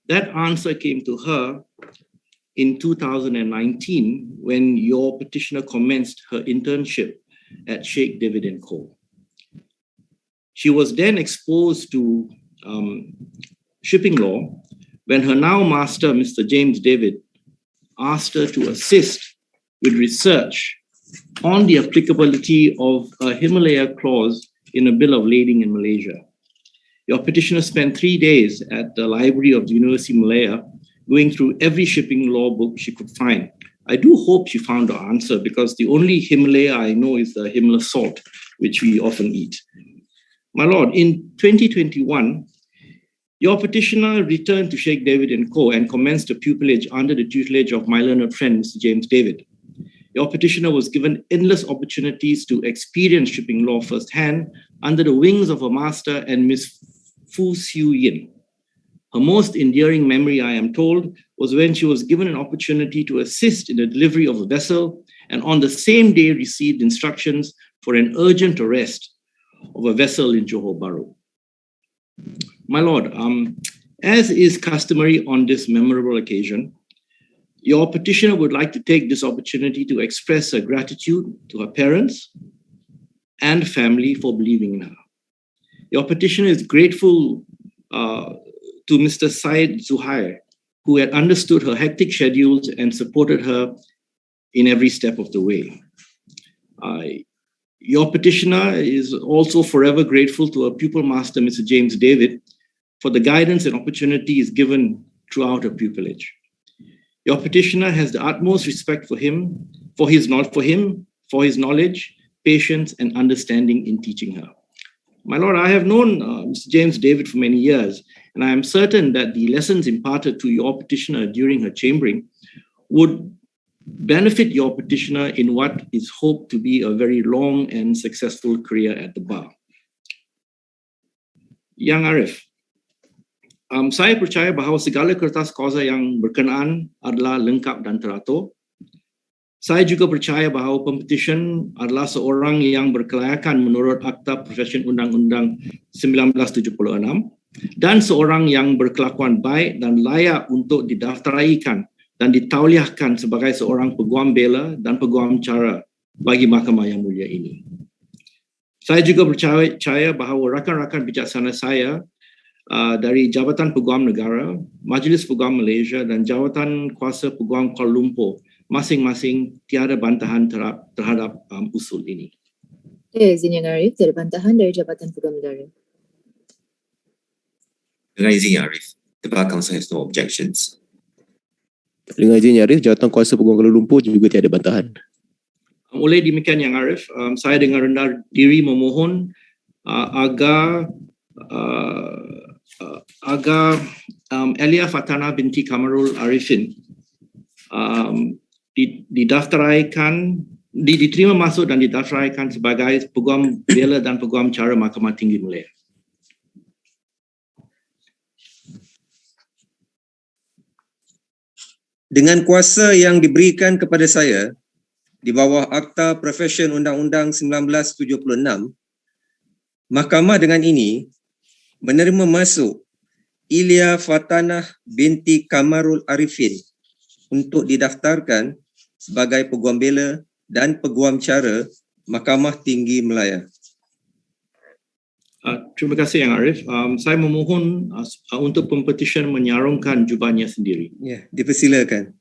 That answer came to her in 2019 when your petitioner commenced her internship at Sheikh David & Co. She was then exposed to shipping law when her now master, Mr. James David, asked her to assist with research on the applicability of a Himalaya clause in a bill of lading in Malaysia. Your petitioner spent 3 days at the library of the University of Malaya going through every shipping law book she could find. I do hope she found the answer because the only Himalaya I know is the Himalaya salt, which we often eat. My Lord, in 2021, your petitioner returned to Sheikh David & Co. and commenced a pupillage under the tutelage of my learned friend, Mr. James David. Your petitioner was given endless opportunities to experience shipping law firsthand under the wings of a master and Miss Fu Siu Yin. Her most endearing memory, I am told, was when she was given an opportunity to assist in the delivery of a vessel and on the same day received instructions for an urgent arrest of a vessel in Johor Bahru. My Lord, as is customary on this memorable occasion, your petitioner would like to take this opportunity to express her gratitude to her parents and family for believing in her. Your petitioner is grateful to Mr. Syed Zuhair who had understood her hectic schedules and supported her in every step of the way. Your petitioner is also forever grateful to her pupil master, Mr. James David, for the guidance and opportunities given throughout her pupillage. Your petitioner has the utmost respect for him, for his knowledge, patience, and understanding in teaching her. My Lord, I have known Mr. James David for many years, and I am certain that the lessons imparted to your petitioner during her chambering would benefit your petitioner in what is hoped to be a very long and successful career at the bar. Yang Arif, saya percaya bahawa segala kertas kuasa yang berkenaan adalah lengkap dan teratur. Saya juga percaya bahawa Pempetisyen adalah seorang yang berkelayakan menurut Akta Profesyen Undang-Undang 1976 dan seorang yang berkelakuan baik dan layak untuk didaftaraikan dan ditauliahkan sebagai seorang peguam Bela dan peguam Cara bagi mahkamah yang mulia ini. Saya juga percaya bahawa rakan-rakan bijaksana saya dari Jabatan Peguam Negara, Majlis Peguam Malaysia dan Jawatan Kuasa Peguam Kuala Lumpur masing-masing tiada bantahan terhadap usul ini. Izin Yang Arif, tiada bantahan dari Jabatan Peguam Negara. Dengan izin Yang Arif, the Bar Council has no objections. Dengan izin Yang Arif, Jawatan Kuasa Peguam Kuala Lumpur juga tiada bantahan. Oleh demikian Yang Arif, saya dengan rendah diri memohon agar Elia Fatana binti Kamarul Arifin diterima masuk dan didaftaraikan sebagai peguam Bela dan peguam Cara Mahkamah Tinggi Malaya. Dengan kuasa yang diberikan kepada saya di bawah Akta Profesyen Undang-Undang 1976, Mahkamah dengan ini menerima masuk Elia Fatana binti Kamarul Arifin untuk didaftarkan sebagai peguam Bela dan peguam Cara Mahkamah Tinggi Malaya. Terima kasih Yang Arif. Saya memohon untuk Pempetisyen menyarungkan jubahnya sendiri. Ya, dipersilakan.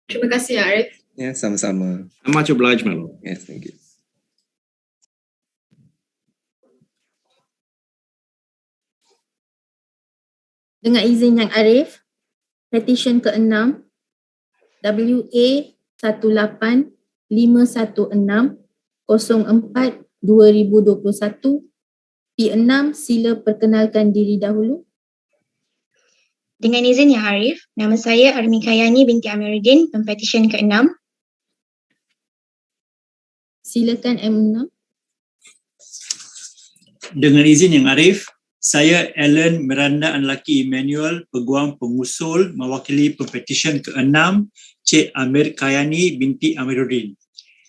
Terima kasih Arif. Ya, sama-sama. I'm much obliged, my lord. Yes, thank you. Dengan izin Yang Arif, petisyen ke-6 WA 1851604/2021 P6 sila perkenalkan diri dahulu. Dengan izin Yang Arif, nama saya Armi Kayani binti Amiruddin, Pempetisyen ke-6. Silakan M6. Dengan izin Yang Arif, saya Alan Miranda Anlaki Emmanuel, Peguam Pengusul mewakili Pempetisyen ke-6 Cik Amir Kayani binti Amiruddin.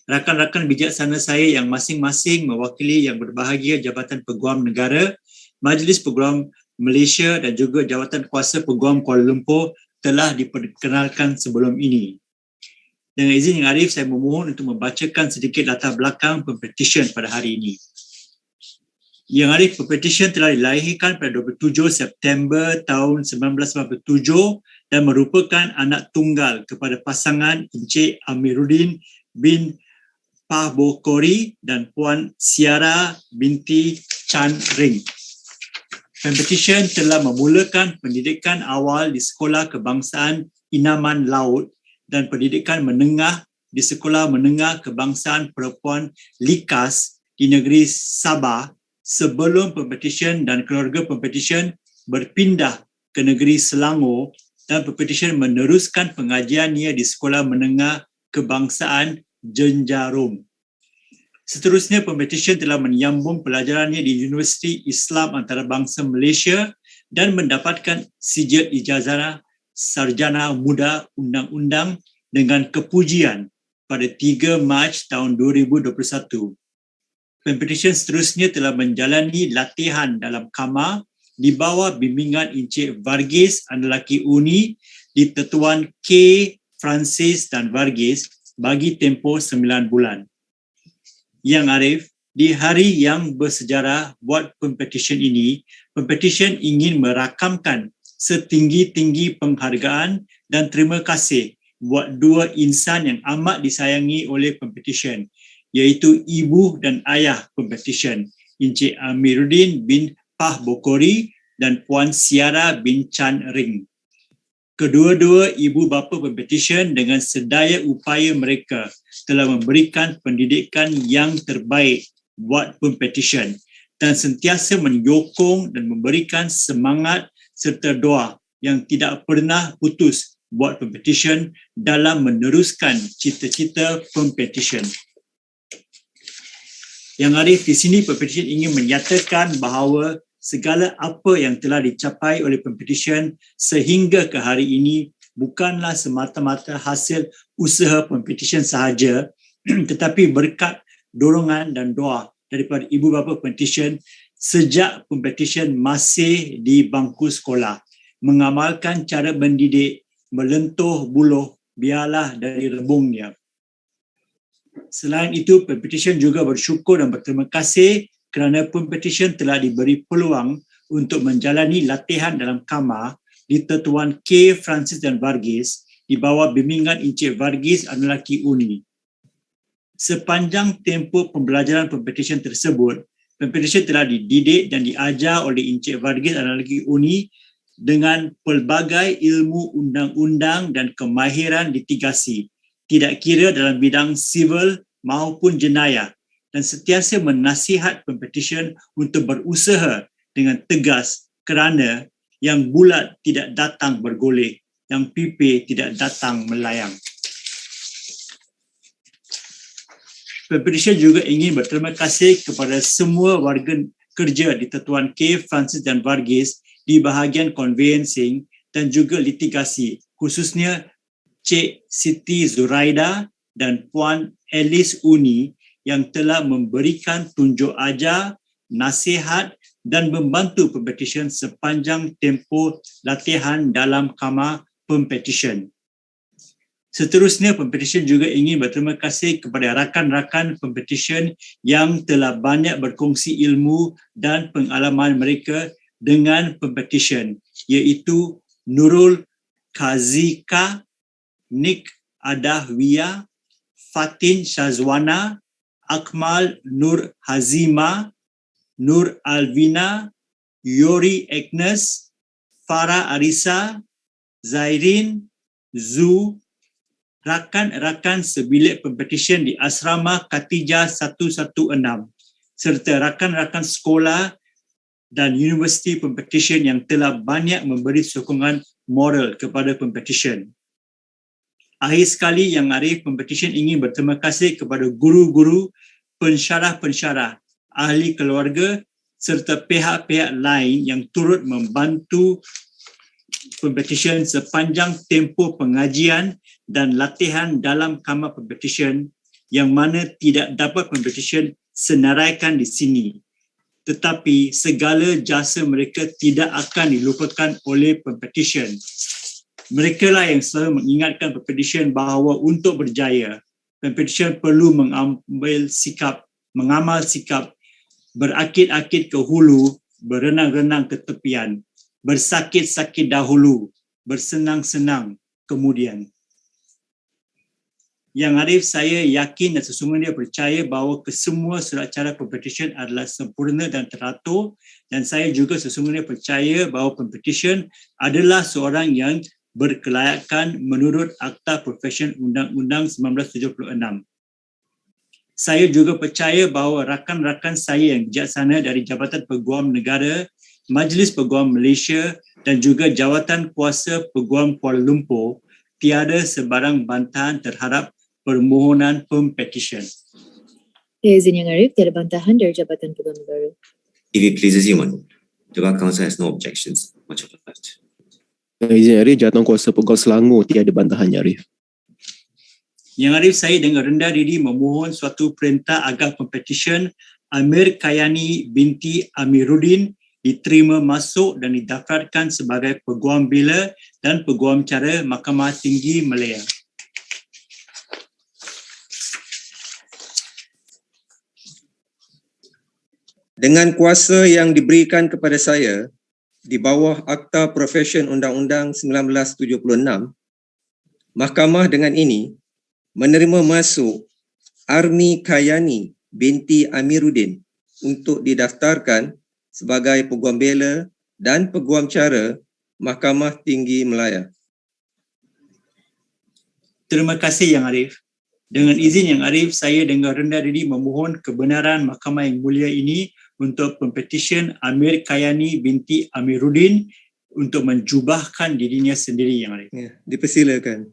Rakan-rakan bijaksana saya yang masing-masing mewakili yang berbahagia Jabatan Peguam Negara, Majlis Peguam Malaysia dan juga Jawatan Kuasa Peguam Kuala Lumpur telah diperkenalkan sebelum ini. Dengan izin Yang Arif, saya memohon untuk membacakan sedikit latar belakang Pempetisyen pada hari ini. Yang Arif, Pempetisyen telah dilahirkan pada 27 September tahun 1997 dan merupakan anak tunggal kepada pasangan Encik Amiruddin bin Pahbokori dan Puan Siara binti Chan Ring. Pempetisyen telah memulakan pendidikan awal di Sekolah Kebangsaan Inaman Laut dan pendidikan menengah di Sekolah Menengah Kebangsaan Perempuan Likas di negeri Sabah sebelum Pempetisyen dan keluarga Pempetisyen berpindah ke negeri Selangor dan Pempetisyen meneruskan pengajiannya di Sekolah Menengah Kebangsaan Jenjarum. Seterusnya, Pempetisyen telah menyambung pelajarannya di Universiti Islam Antarabangsa Malaysia dan mendapatkan sijil ijazah Sarjana Muda Undang-Undang dengan kepujian pada 3 Mac tahun 2021. Pempetisyen seterusnya telah menjalani latihan dalam kamar di bawah bimbingan Encik Varghese Anlaki Uni di Tetuan K. Francis dan Varghese bagi tempoh 9 bulan. Yang Arif, di hari yang bersejarah buat Pempetisyen ini, Pempetisyen ingin merakamkan setinggi-tinggi penghargaan dan terima kasih buat dua insan yang amat disayangi oleh Pempetisyen, iaitu ibu dan ayah Pempetisyen, Encik Amiruddin bin Pah Bokori dan Puan Siara bin Chan Ring. Kedua-dua ibu bapa Pempetisyen dengan sedaya upaya mereka telah memberikan pendidikan yang terbaik buat Pempetisyen dan sentiasa menyokong dan memberikan semangat serta doa yang tidak pernah putus buat Pempetisyen dalam meneruskan cita-cita Pempetisyen. Yang Arif, di sini Pempetisyen ingin menyatakan bahawa segala apa yang telah dicapai oleh Pempetisyen sehingga ke hari ini bukanlah semata-mata hasil usaha Pempetisyen sahaja, tetapi berkat dorongan dan doa daripada ibu bapa Pempetisyen sejak Pempetisyen masih di bangku sekolah, mengamalkan cara mendidik, melentuh buluh biarlah dari rebungnya. Selain itu, Pempetisyen juga bersyukur dan berterima kasih kerana Pempetisyen telah diberi peluang untuk menjalani latihan dalam kamar di Tetuan K. Francis dan Varghese di bawah bimbingan Encik Varghese Anulaki Uni. Sepanjang tempoh pembelajaran Pempetisyen tersebut, Pempetisyen telah dididik dan diajar oleh Encik Varghese Anulaki Uni dengan pelbagai ilmu undang-undang dan kemahiran litigasi, tidak kira dalam bidang sivil maupun jenayah, dan sentiasa menasihat Pempetisyen untuk berusaha dengan tegas kerana yang bulat tidak datang bergolek, yang pipih tidak datang melayang. Pempetisyen juga ingin berterima kasih kepada semua warga kerja di Tetuan K. Francis dan Varghese di bahagian conveyancing dan juga litigasi, khususnya Cik Siti Zuraida dan Puan Alice Uni yang telah memberikan tunjuk ajar, nasihat dan membantu Pempetisyen sepanjang tempoh latihan dalam kamar Pempetisyen. Seterusnya, Pempetisyen juga ingin berterima kasih kepada rakan-rakan Pempetisyen yang telah banyak berkongsi ilmu dan pengalaman mereka dengan Pempetisyen, iaitu Nurul Kazika, Nik Adahwiya, Fatin Shazwana, Akmal Nur Hazima, Nur Alvina, Yori Agnes, Farah Arisa, Zairin, Zu, rakan-rakan sebilik Pempetisyen di Asrama Katijah 116, serta rakan-rakan sekolah dan Universiti Pempetisyen yang telah banyak memberi sokongan moral kepada Pempetisyen. Akhir sekali, Yang Arif, Pempetisyen ingin berterima kasih kepada guru-guru, pensyarah-pensyarah, ahli keluarga serta pihak-pihak lain yang turut membantu Pempetisyen sepanjang tempoh pengajian dan latihan dalam kamar Pempetisyen, yang mana tidak dapat Pempetisyen senaraikan di sini. Tetapi segala jasa mereka tidak akan dilupakan oleh Pempetisyen. Mereka lah yang selalu mengingatkan Pempetisyen bahawa untuk berjaya, Pempetisyen perlu mengamal sikap berakit-akit ke hulu, berenang-renang ke tepian, bersakit-sakit dahulu, bersenang-senang kemudian. Yang Arif, saya yakin dan sesungguhnya percaya bahawa kesemua surat cara Pempetisyen adalah sempurna dan teratur, dan saya juga sesungguhnya percaya bahawa Pempetisyen adalah seorang yang berkelayakan menurut Akta Profesyen Undang-Undang 1976. Saya juga percaya bahawa rakan-rakan saya yang bijaksana dari Jabatan Peguam Negara, Majlis Peguam Malaysia dan juga Jawatan Kuasa Peguam Kuala Lumpur tiada sebarang bantahan terhadap permohonan Pempetisyen. Ya, izin Yang Arif, tiada bantahan dari Jabatan Peguam Negara. If it pleases you, Manu, the Bar Council has no objections. Much obliged. Izin Arif, Jawatan Kuasa Peguam Selangor tiada bantahan, Arif. Yang Arif, saya dengan rendah diri memohon suatu perintah agar Pempetisyen Amir Kayani binti Amiruddin diterima masuk dan didaftarkan sebagai Peguam Bela dan Peguam Cara Mahkamah Tinggi Malaya. Dengan kuasa yang diberikan kepada saya di bawah Akta Profesyen Undang-Undang 1976, Mahkamah dengan ini menerima masuk Armi Kayani binti Amiruddin untuk didaftarkan sebagai Peguam Bela dan Peguam Cara Mahkamah Tinggi Malaya. Terima kasih Yang Arif. Dengan izin Yang Arif, saya dengan rendah diri memohon kebenaran Mahkamah yang mulia ini untuk Pempetisyen Amir Kayani binti Amiruddin untuk menjubahkan dirinya sendiri, Yang Arif. Ya, dipersilakan.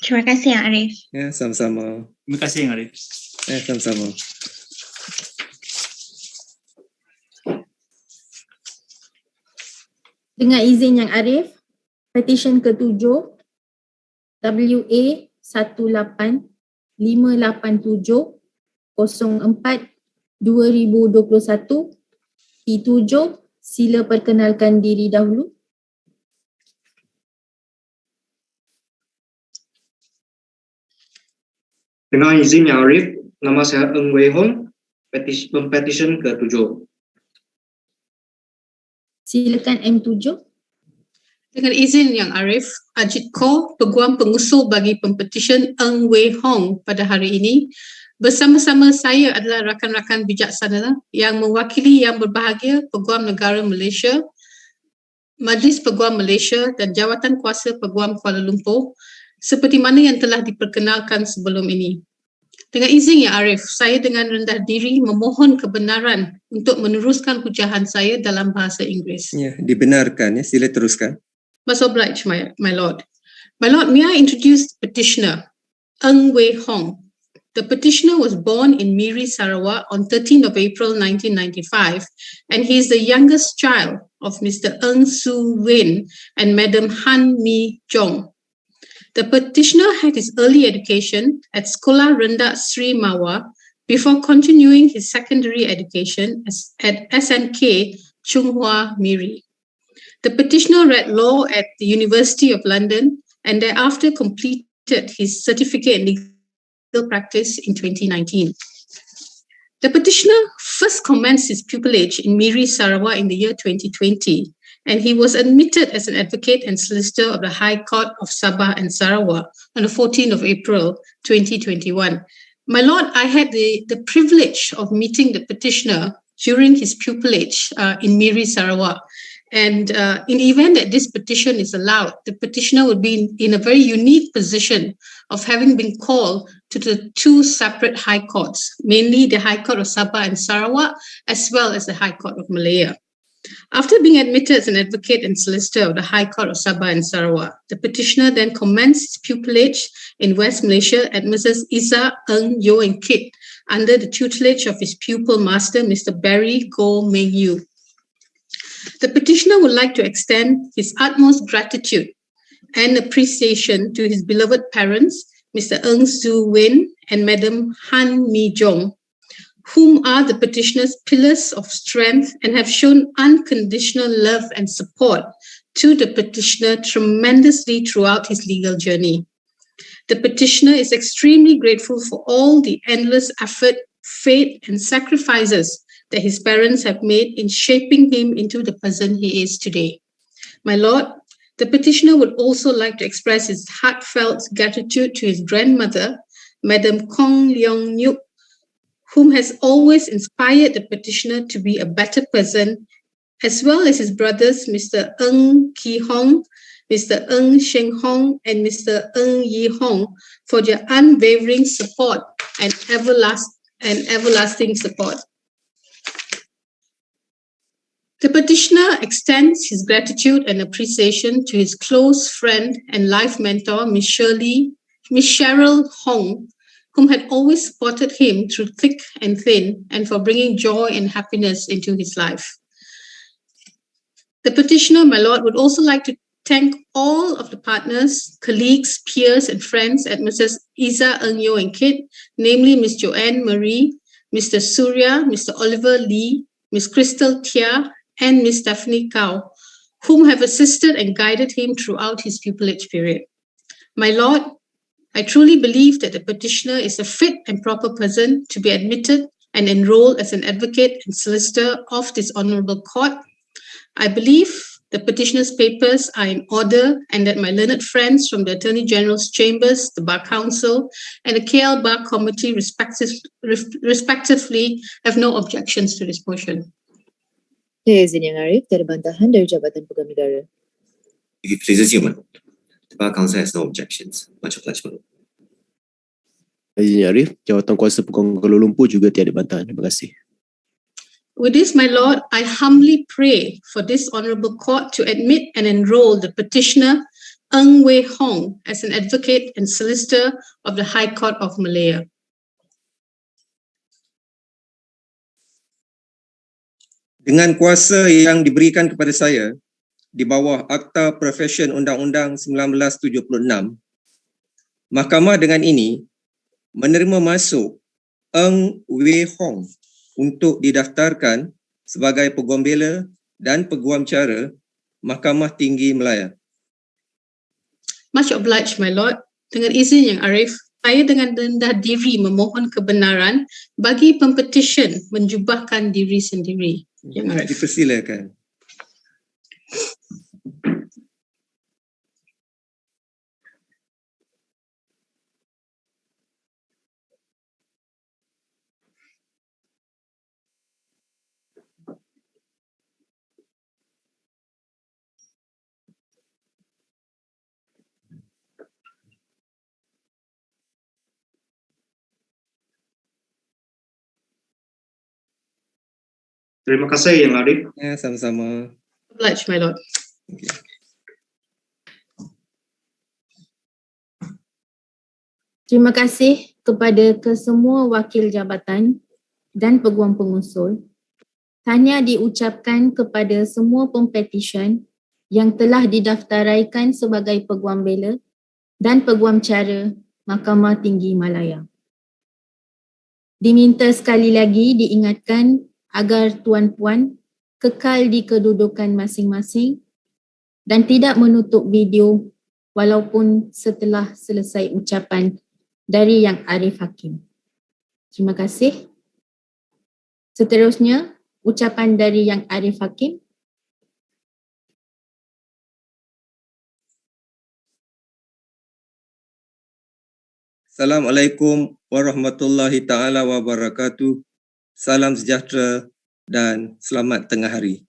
Terima kasih Yang Arif. Ya, sama-sama. Terima kasih Yang Arif. Ya, sama-sama. Dengan izin Yang Arif, petisyen ke-7 WA 1858704/2021 P7, sila perkenalkan diri dahulu. Dengan izin Yang Arif, nama saya Eng Wei Hong, Pempetisyen ke-7. Silakan M7. Dengan izin Yang Arif, Ajit Kaur, Peguam Pengusul bagi Pempetisyen Eng Wei Hong pada hari ini, bersama-sama saya adalah rakan-rakan bijaksana yang mewakili Yang Berbahagia Peguam Negara Malaysia, Majlis Peguam Malaysia dan Jawatan Kuasa Peguam Kuala Lumpur seperti mana yang telah diperkenalkan sebelum ini. Dengan izin Yang Arif, saya dengan rendah diri memohon kebenaran untuk meneruskan hujahan saya dalam bahasa Inggeris. Ya, dibenarkan ya. Sila teruskan. Most obliged, my Lord. My Lord, may I introduce the petitioner, Eng Wei Hong. The petitioner was born in Miri, Sarawak on 13th of April 1995, and he is the youngest child of Mr. Eng Su Win and Madam Han Mi Jong. The petitioner had his early education at Sekolah Rendah Sri Mawar before continuing his secondary education at SNK Chung Hua Miri. The petitioner read law at the University of London and thereafter completed his certificate in legal practice in 2019. The petitioner first commenced his pupillage in Miri, Sarawak in the year 2020, and he was admitted as an advocate and solicitor of the High Court of Sabah and Sarawak on the 14th of April 2021. My Lord, I had the privilege of meeting the petitioner during his pupillage in Miri, Sarawak. And in the event that this petition is allowed, the petitioner would be in a very unique position of having been called to the two separate high courts, mainly the High Court of Sabah and Sarawak, as well as the High Court of Malaya. After being admitted as an advocate and solicitor of the High Court of Sabah and Sarawak, the petitioner then commenced his pupillage in West Malaysia at Mrs. Iza Eng Yo and Kit under the tutelage of his pupil master, Mr. Barry Goh Meng Yu. The petitioner would like to extend his utmost gratitude and appreciation to his beloved parents, Mr. Eng Su Win and Madam Han Mi Jong, whom are the petitioner's pillars of strength and have shown unconditional love and support to the petitioner tremendously throughout his legal journey. The petitioner is extremely grateful for all the endless effort, faith, and sacrifices that his parents have made in shaping him into the person he is today. My Lord, the petitioner would also like to express his heartfelt gratitude to his grandmother, Madam Kong Leong Nyuk, whom has always inspired the petitioner to be a better person, as well as his brothers, Mr. Eng Ki Hong, Mr. Eng Sheng Hong, and Mr. Eng Yi Hong, for their unwavering support and everlasting support. The petitioner extends his gratitude and appreciation to his close friend and life mentor, Miss Cheryl Hong, whom had always supported him through thick and thin and for bringing joy and happiness into his life. The petitioner, my Lord, would also like to thank all of the partners, colleagues, peers, and friends at Mrs. Iza Eng Yo and Kit, namely Miss Joanne Marie, Mr. Surya, Mr. Oliver Lee, Miss Crystal Tia, and Miss Stephanie Kao, whom have assisted and guided him throughout his pupillage period. My Lord, I truly believe that the petitioner is a fit and proper person to be admitted and enrolled as an advocate and solicitor of this honourable court. I believe the petitioner's papers are in order and that my learned friends from the Attorney General's Chambers, the Bar Council, and the KL Bar Committee respectively have no objections to this motion. Ya, izin Yang Arif, tiada bantahan dari Jabatan Peguam Negara. Please assume the Bar Council has no objections. Much obliged, my lord. Izin Yang Arif, Jawatan Kuasa Peguam Kuala Lumpur juga tiada bantahan. Terima kasih. With this, my Lord, I humbly pray for this honourable court to admit and enroll the petitioner Ng Wei Hong as an advocate and solicitor of the High Court of Malaya. Dengan kuasa yang diberikan kepada saya di bawah Akta Profesyen Undang-Undang 1976, Mahkamah dengan ini menerima masuk Ng Wei Hong untuk didaftarkan sebagai Peguam Bela dan Peguam Cara Mahkamah Tinggi Malaya. Much obliged, my Lord. Dengan izin Yang Arif, saya dengan rendah diri memohon kebenaran bagi pempetisyen menjubahkan diri sendiri. Yang Arif. Dipersilakan. Terima kasih Yang Arif. Ya, sama-sama. Obliged, my Lord. Terima kasih kepada kesemua wakil jabatan dan peguam pengusul. Tahniah diucapkan kepada semua pempetisyen yang telah didaftaraikan sebagai Peguam Bela dan Peguam Cara Mahkamah Tinggi Malaya. Diminta sekali lagi diingatkan agar tuan-puan kekal di kedudukan masing-masing dan tidak menutup video walaupun setelah selesai ucapan dari Yang Arif Hakim. Terima kasih. Seterusnya, ucapan dari Yang Arif Hakim. Assalamualaikum warahmatullahi taala wabarakatuh. Salam sejahtera dan selamat tengah hari.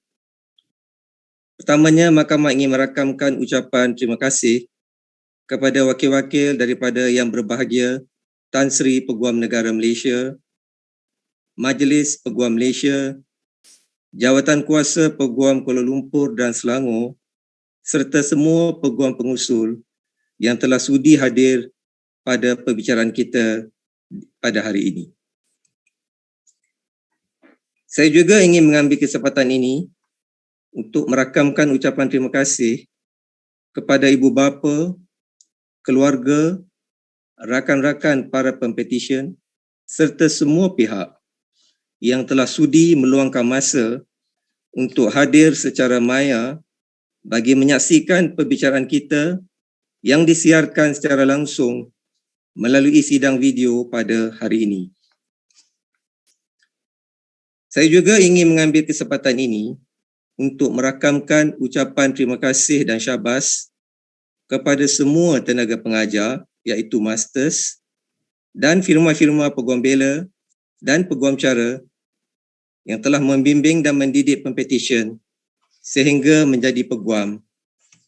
Pertamanya, Mahkamah ingin merakamkan ucapan terima kasih kepada wakil-wakil daripada Yang Berbahagia Tan Sri Peguam Negara Malaysia, Majlis Peguam Malaysia, Jawatan Kuasa Peguam Kuala Lumpur dan Selangor serta semua peguam pengusul yang telah sudi hadir pada perbicaraan kita pada hari ini. Saya juga ingin mengambil kesempatan ini untuk merakamkan ucapan terima kasih kepada ibu bapa, keluarga, rakan-rakan para pempetisyen serta semua pihak yang telah sudi meluangkan masa untuk hadir secara maya bagi menyaksikan perbicaraan kita yang disiarkan secara langsung melalui sidang video pada hari ini. Saya juga ingin mengambil kesempatan ini untuk merakamkan ucapan terima kasih dan syabas kepada semua tenaga pengajar iaitu masters dan firma-firma Peguam Bela dan Peguam Cara yang telah membimbing dan mendidik pempetisyen sehingga menjadi peguam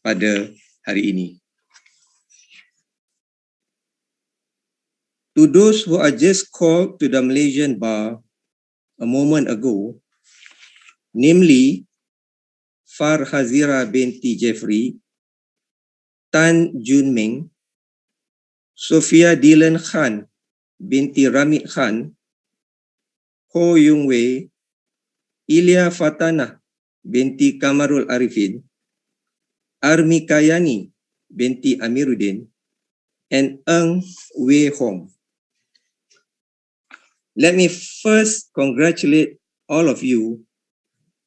pada hari ini. To those who are just called to the Malaysian Bar a moment ago, namely Farhazira binti Jeffrey, Tan Jun Meng, Sofia Dylan Khan binti Ramit Khan, Ho Yung Wei, Ilya Fatanah binti Kamarul Arifin, Armi Kayani binti Amiruddin, and Ng Wei Hong. Let me first congratulate all of you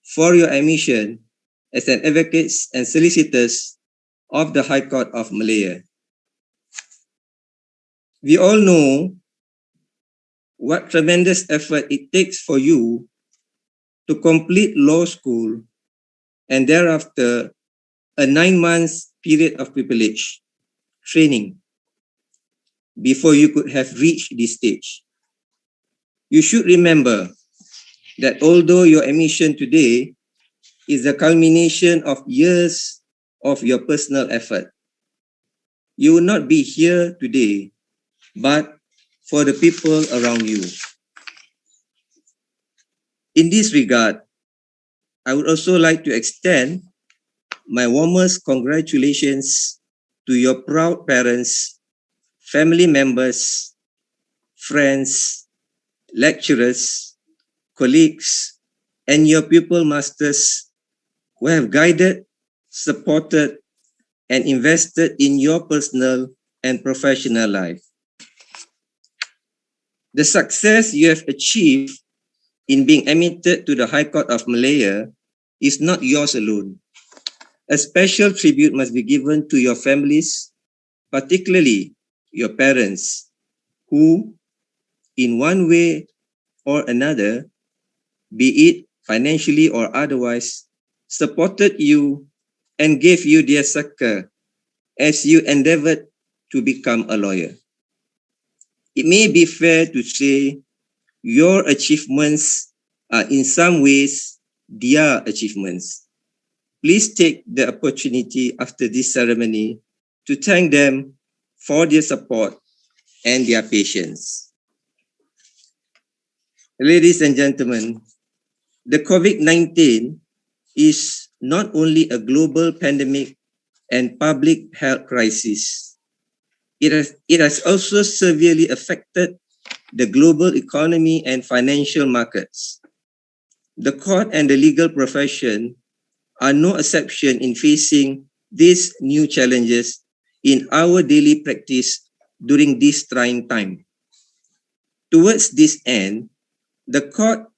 for your admission as an advocate and solicitors of the High Court of Malaya. We all know what tremendous effort it takes for you to complete law school and thereafter a 9 months period of privilege, training, before you could have reached this stage. You should remember that although your admission today is the culmination of years of your personal effort, you will not be here today, but for the people around you. In this regard, I would also like to extend my warmest congratulations to your proud parents, family members, friends, lecturers, colleagues, and your pupil masters who have guided, supported, and invested in your personal and professional life. The success you have achieved in being admitted to the High Court of Malaya is not yours alone. A special tribute must be given to your families, particularly your parents, who, in one way or another, be it financially or otherwise, supported you and gave you their succor as you endeavored to become a lawyer. It may be fair to say your achievements are in some ways their achievements. Please take the opportunity after this ceremony to thank them for their support and their patience. Ladies and gentlemen, the COVID-19 is not only a global pandemic and public health crisis. It has also severely affected the global economy and financial markets. The court and the legal profession are no exception in facing these new challenges in our daily practice during this trying time. Towards this end, the court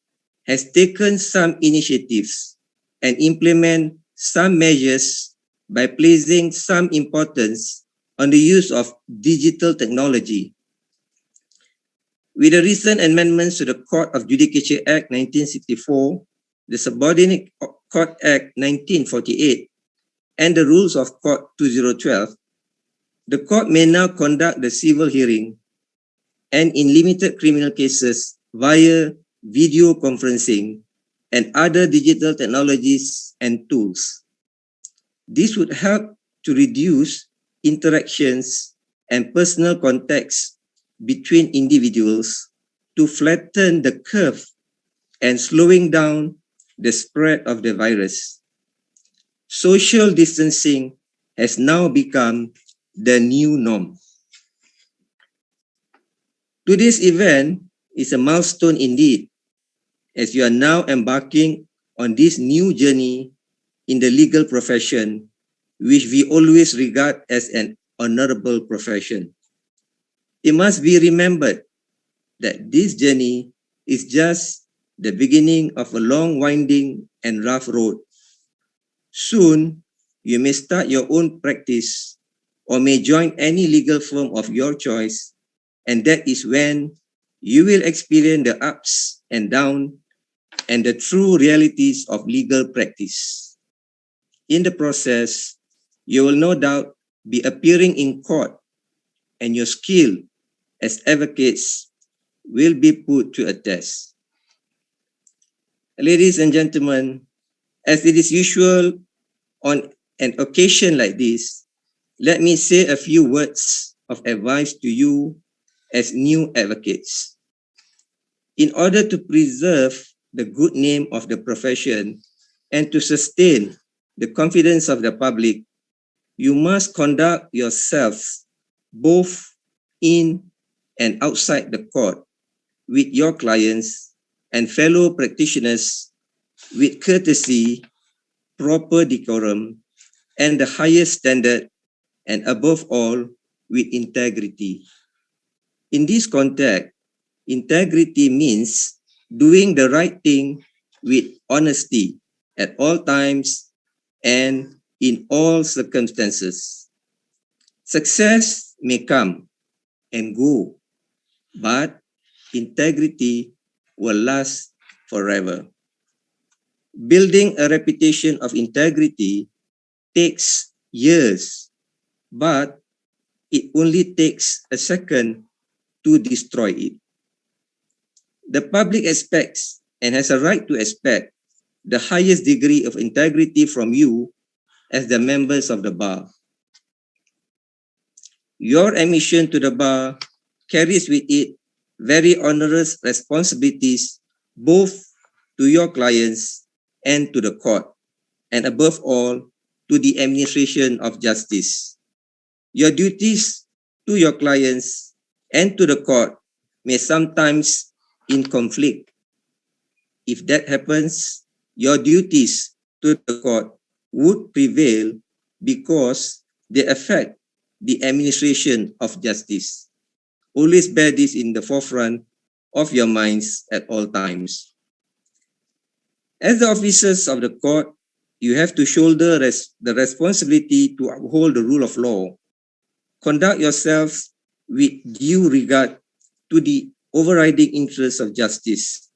has taken some initiatives and implement some measures by placing some importance on the use of digital technology. With the recent amendments to the Court of Judicature Act 1964, the Subordinate Court Act 1948, and the Rules of Court 2012, the court may now conduct the civil hearing and in limited criminal cases via video conferencing and other digital technologies and tools. This would help to reduce interactions and personal contacts between individuals, to flatten the curve and slowing down the spread of the virus. Social distancing has now become the new norm. Today's event is a milestone indeed, as you are now embarking on this new journey in the legal profession, which we always regard as an honorable profession. It must be remembered that this journey is just the beginning of a long, winding, and rough road. Soon, you may start your own practice or may join any legal firm of your choice, and that is when you will experience the ups and downs and the true realities of legal practice. In the process, you will no doubt be appearing in court, and your skill as advocates will be put to a test. Ladies and gentlemen, as it is usual on an occasion like this, let me say a few words of advice to you as new advocates. In order to preserve the good name of the profession and to sustain the confidence of the public, you must conduct yourselves both in and outside the court with your clients and fellow practitioners with courtesy, proper decorum, and the highest standard, and above all, with integrity. In this context, integrity means doing the right thing with honesty at all times and in all circumstances. Success may come and go, but integrity will last forever. Building a reputation of integrity takes years, but it only takes a second to destroy it. The public expects and has a right to expect the highest degree of integrity from you as the members of the bar. Your admission to the bar carries with it very onerous responsibilities both to your clients and to the court, and above all, to the administration of justice. Your duties to your clients and to the court may sometimes in conflict. If that happens, your duties to the court would prevail because they affect the administration of justice. Always bear this in the forefront of your minds at all times. As the officers of the court, you have to shoulder the responsibility to uphold the rule of law. Conduct yourselves with due regard to the overriding interests of justice.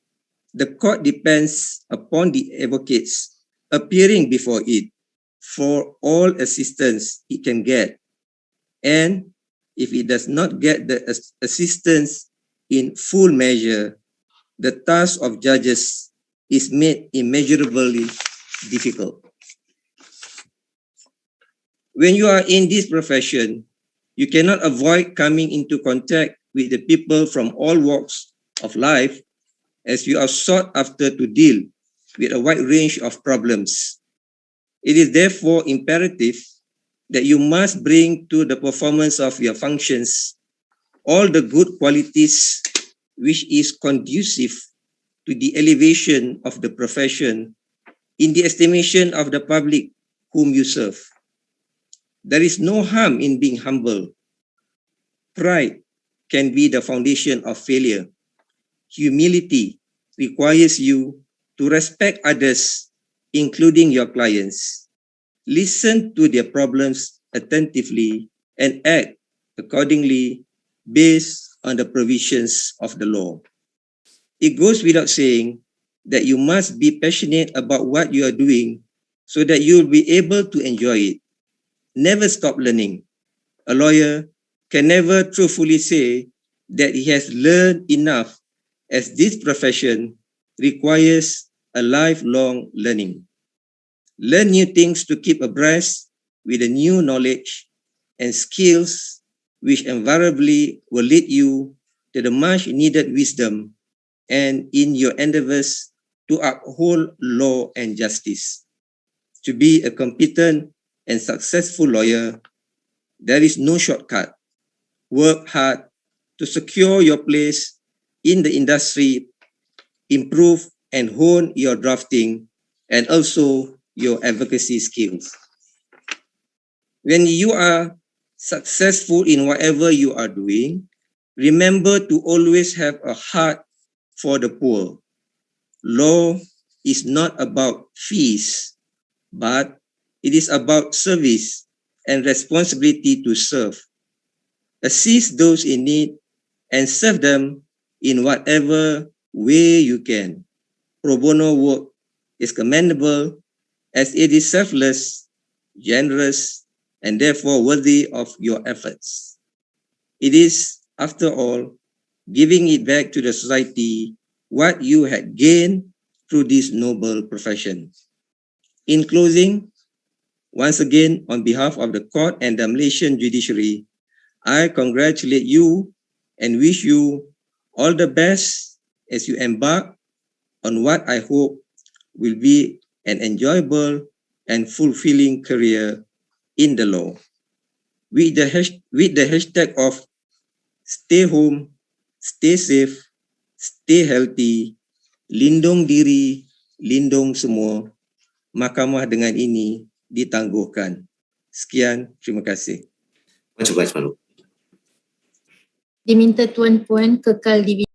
The court depends upon the advocates appearing before it for all assistance it can get. And if it does not get the assistance in full measure, the task of judges is made immeasurably difficult. When you are in this profession, you cannot avoid coming into contact with the people from all walks of life, as you are sought after to deal with a wide range of problems. It is therefore imperative that you must bring to the performance of your functions all the good qualities which is conducive to the elevation of the profession in the estimation of the public whom you serve. There is no harm in being humble. Pride can be the foundation of failure. Humility requires you to respect others, including your clients. Listen to their problems attentively and act accordingly based on the provisions of the law. It goes without saying that you must be passionate about what you are doing so that you will be able to enjoy it. Never stop learning. A lawyer can never truthfully say that he has learned enough, as this profession requires a lifelong learning. Learn new things to keep abreast with the new knowledge and skills which invariably will lead you to the much needed wisdom and in your endeavors to uphold law and justice. To be a competent and successful lawyer, there is no shortcut. Work hard to secure your place in the industry, improve and hone your drafting and also your advocacy skills. When you are successful in whatever you are doing, remember to always have a heart for the poor. Law is not about fees, but it is about service and responsibility to serve. Assist those in need and serve them in whatever way you can. Pro bono work is commendable as it is selfless, generous, and therefore worthy of your efforts. It is, after all, giving it back to the society what you had gained through this noble profession. In closing, once again, on behalf of the court and the Malaysian judiciary, I congratulate you and wish you all the best as you embark on what I hope will be an enjoyable and fulfilling career in the law. With the hashtag of stay home, stay safe, stay healthy, lindung diri, lindung semua, mahkamah dengan ini ditangguhkan. Sekian, terima kasih. Masuk, Masuk. Diminta tuan-puan kekal di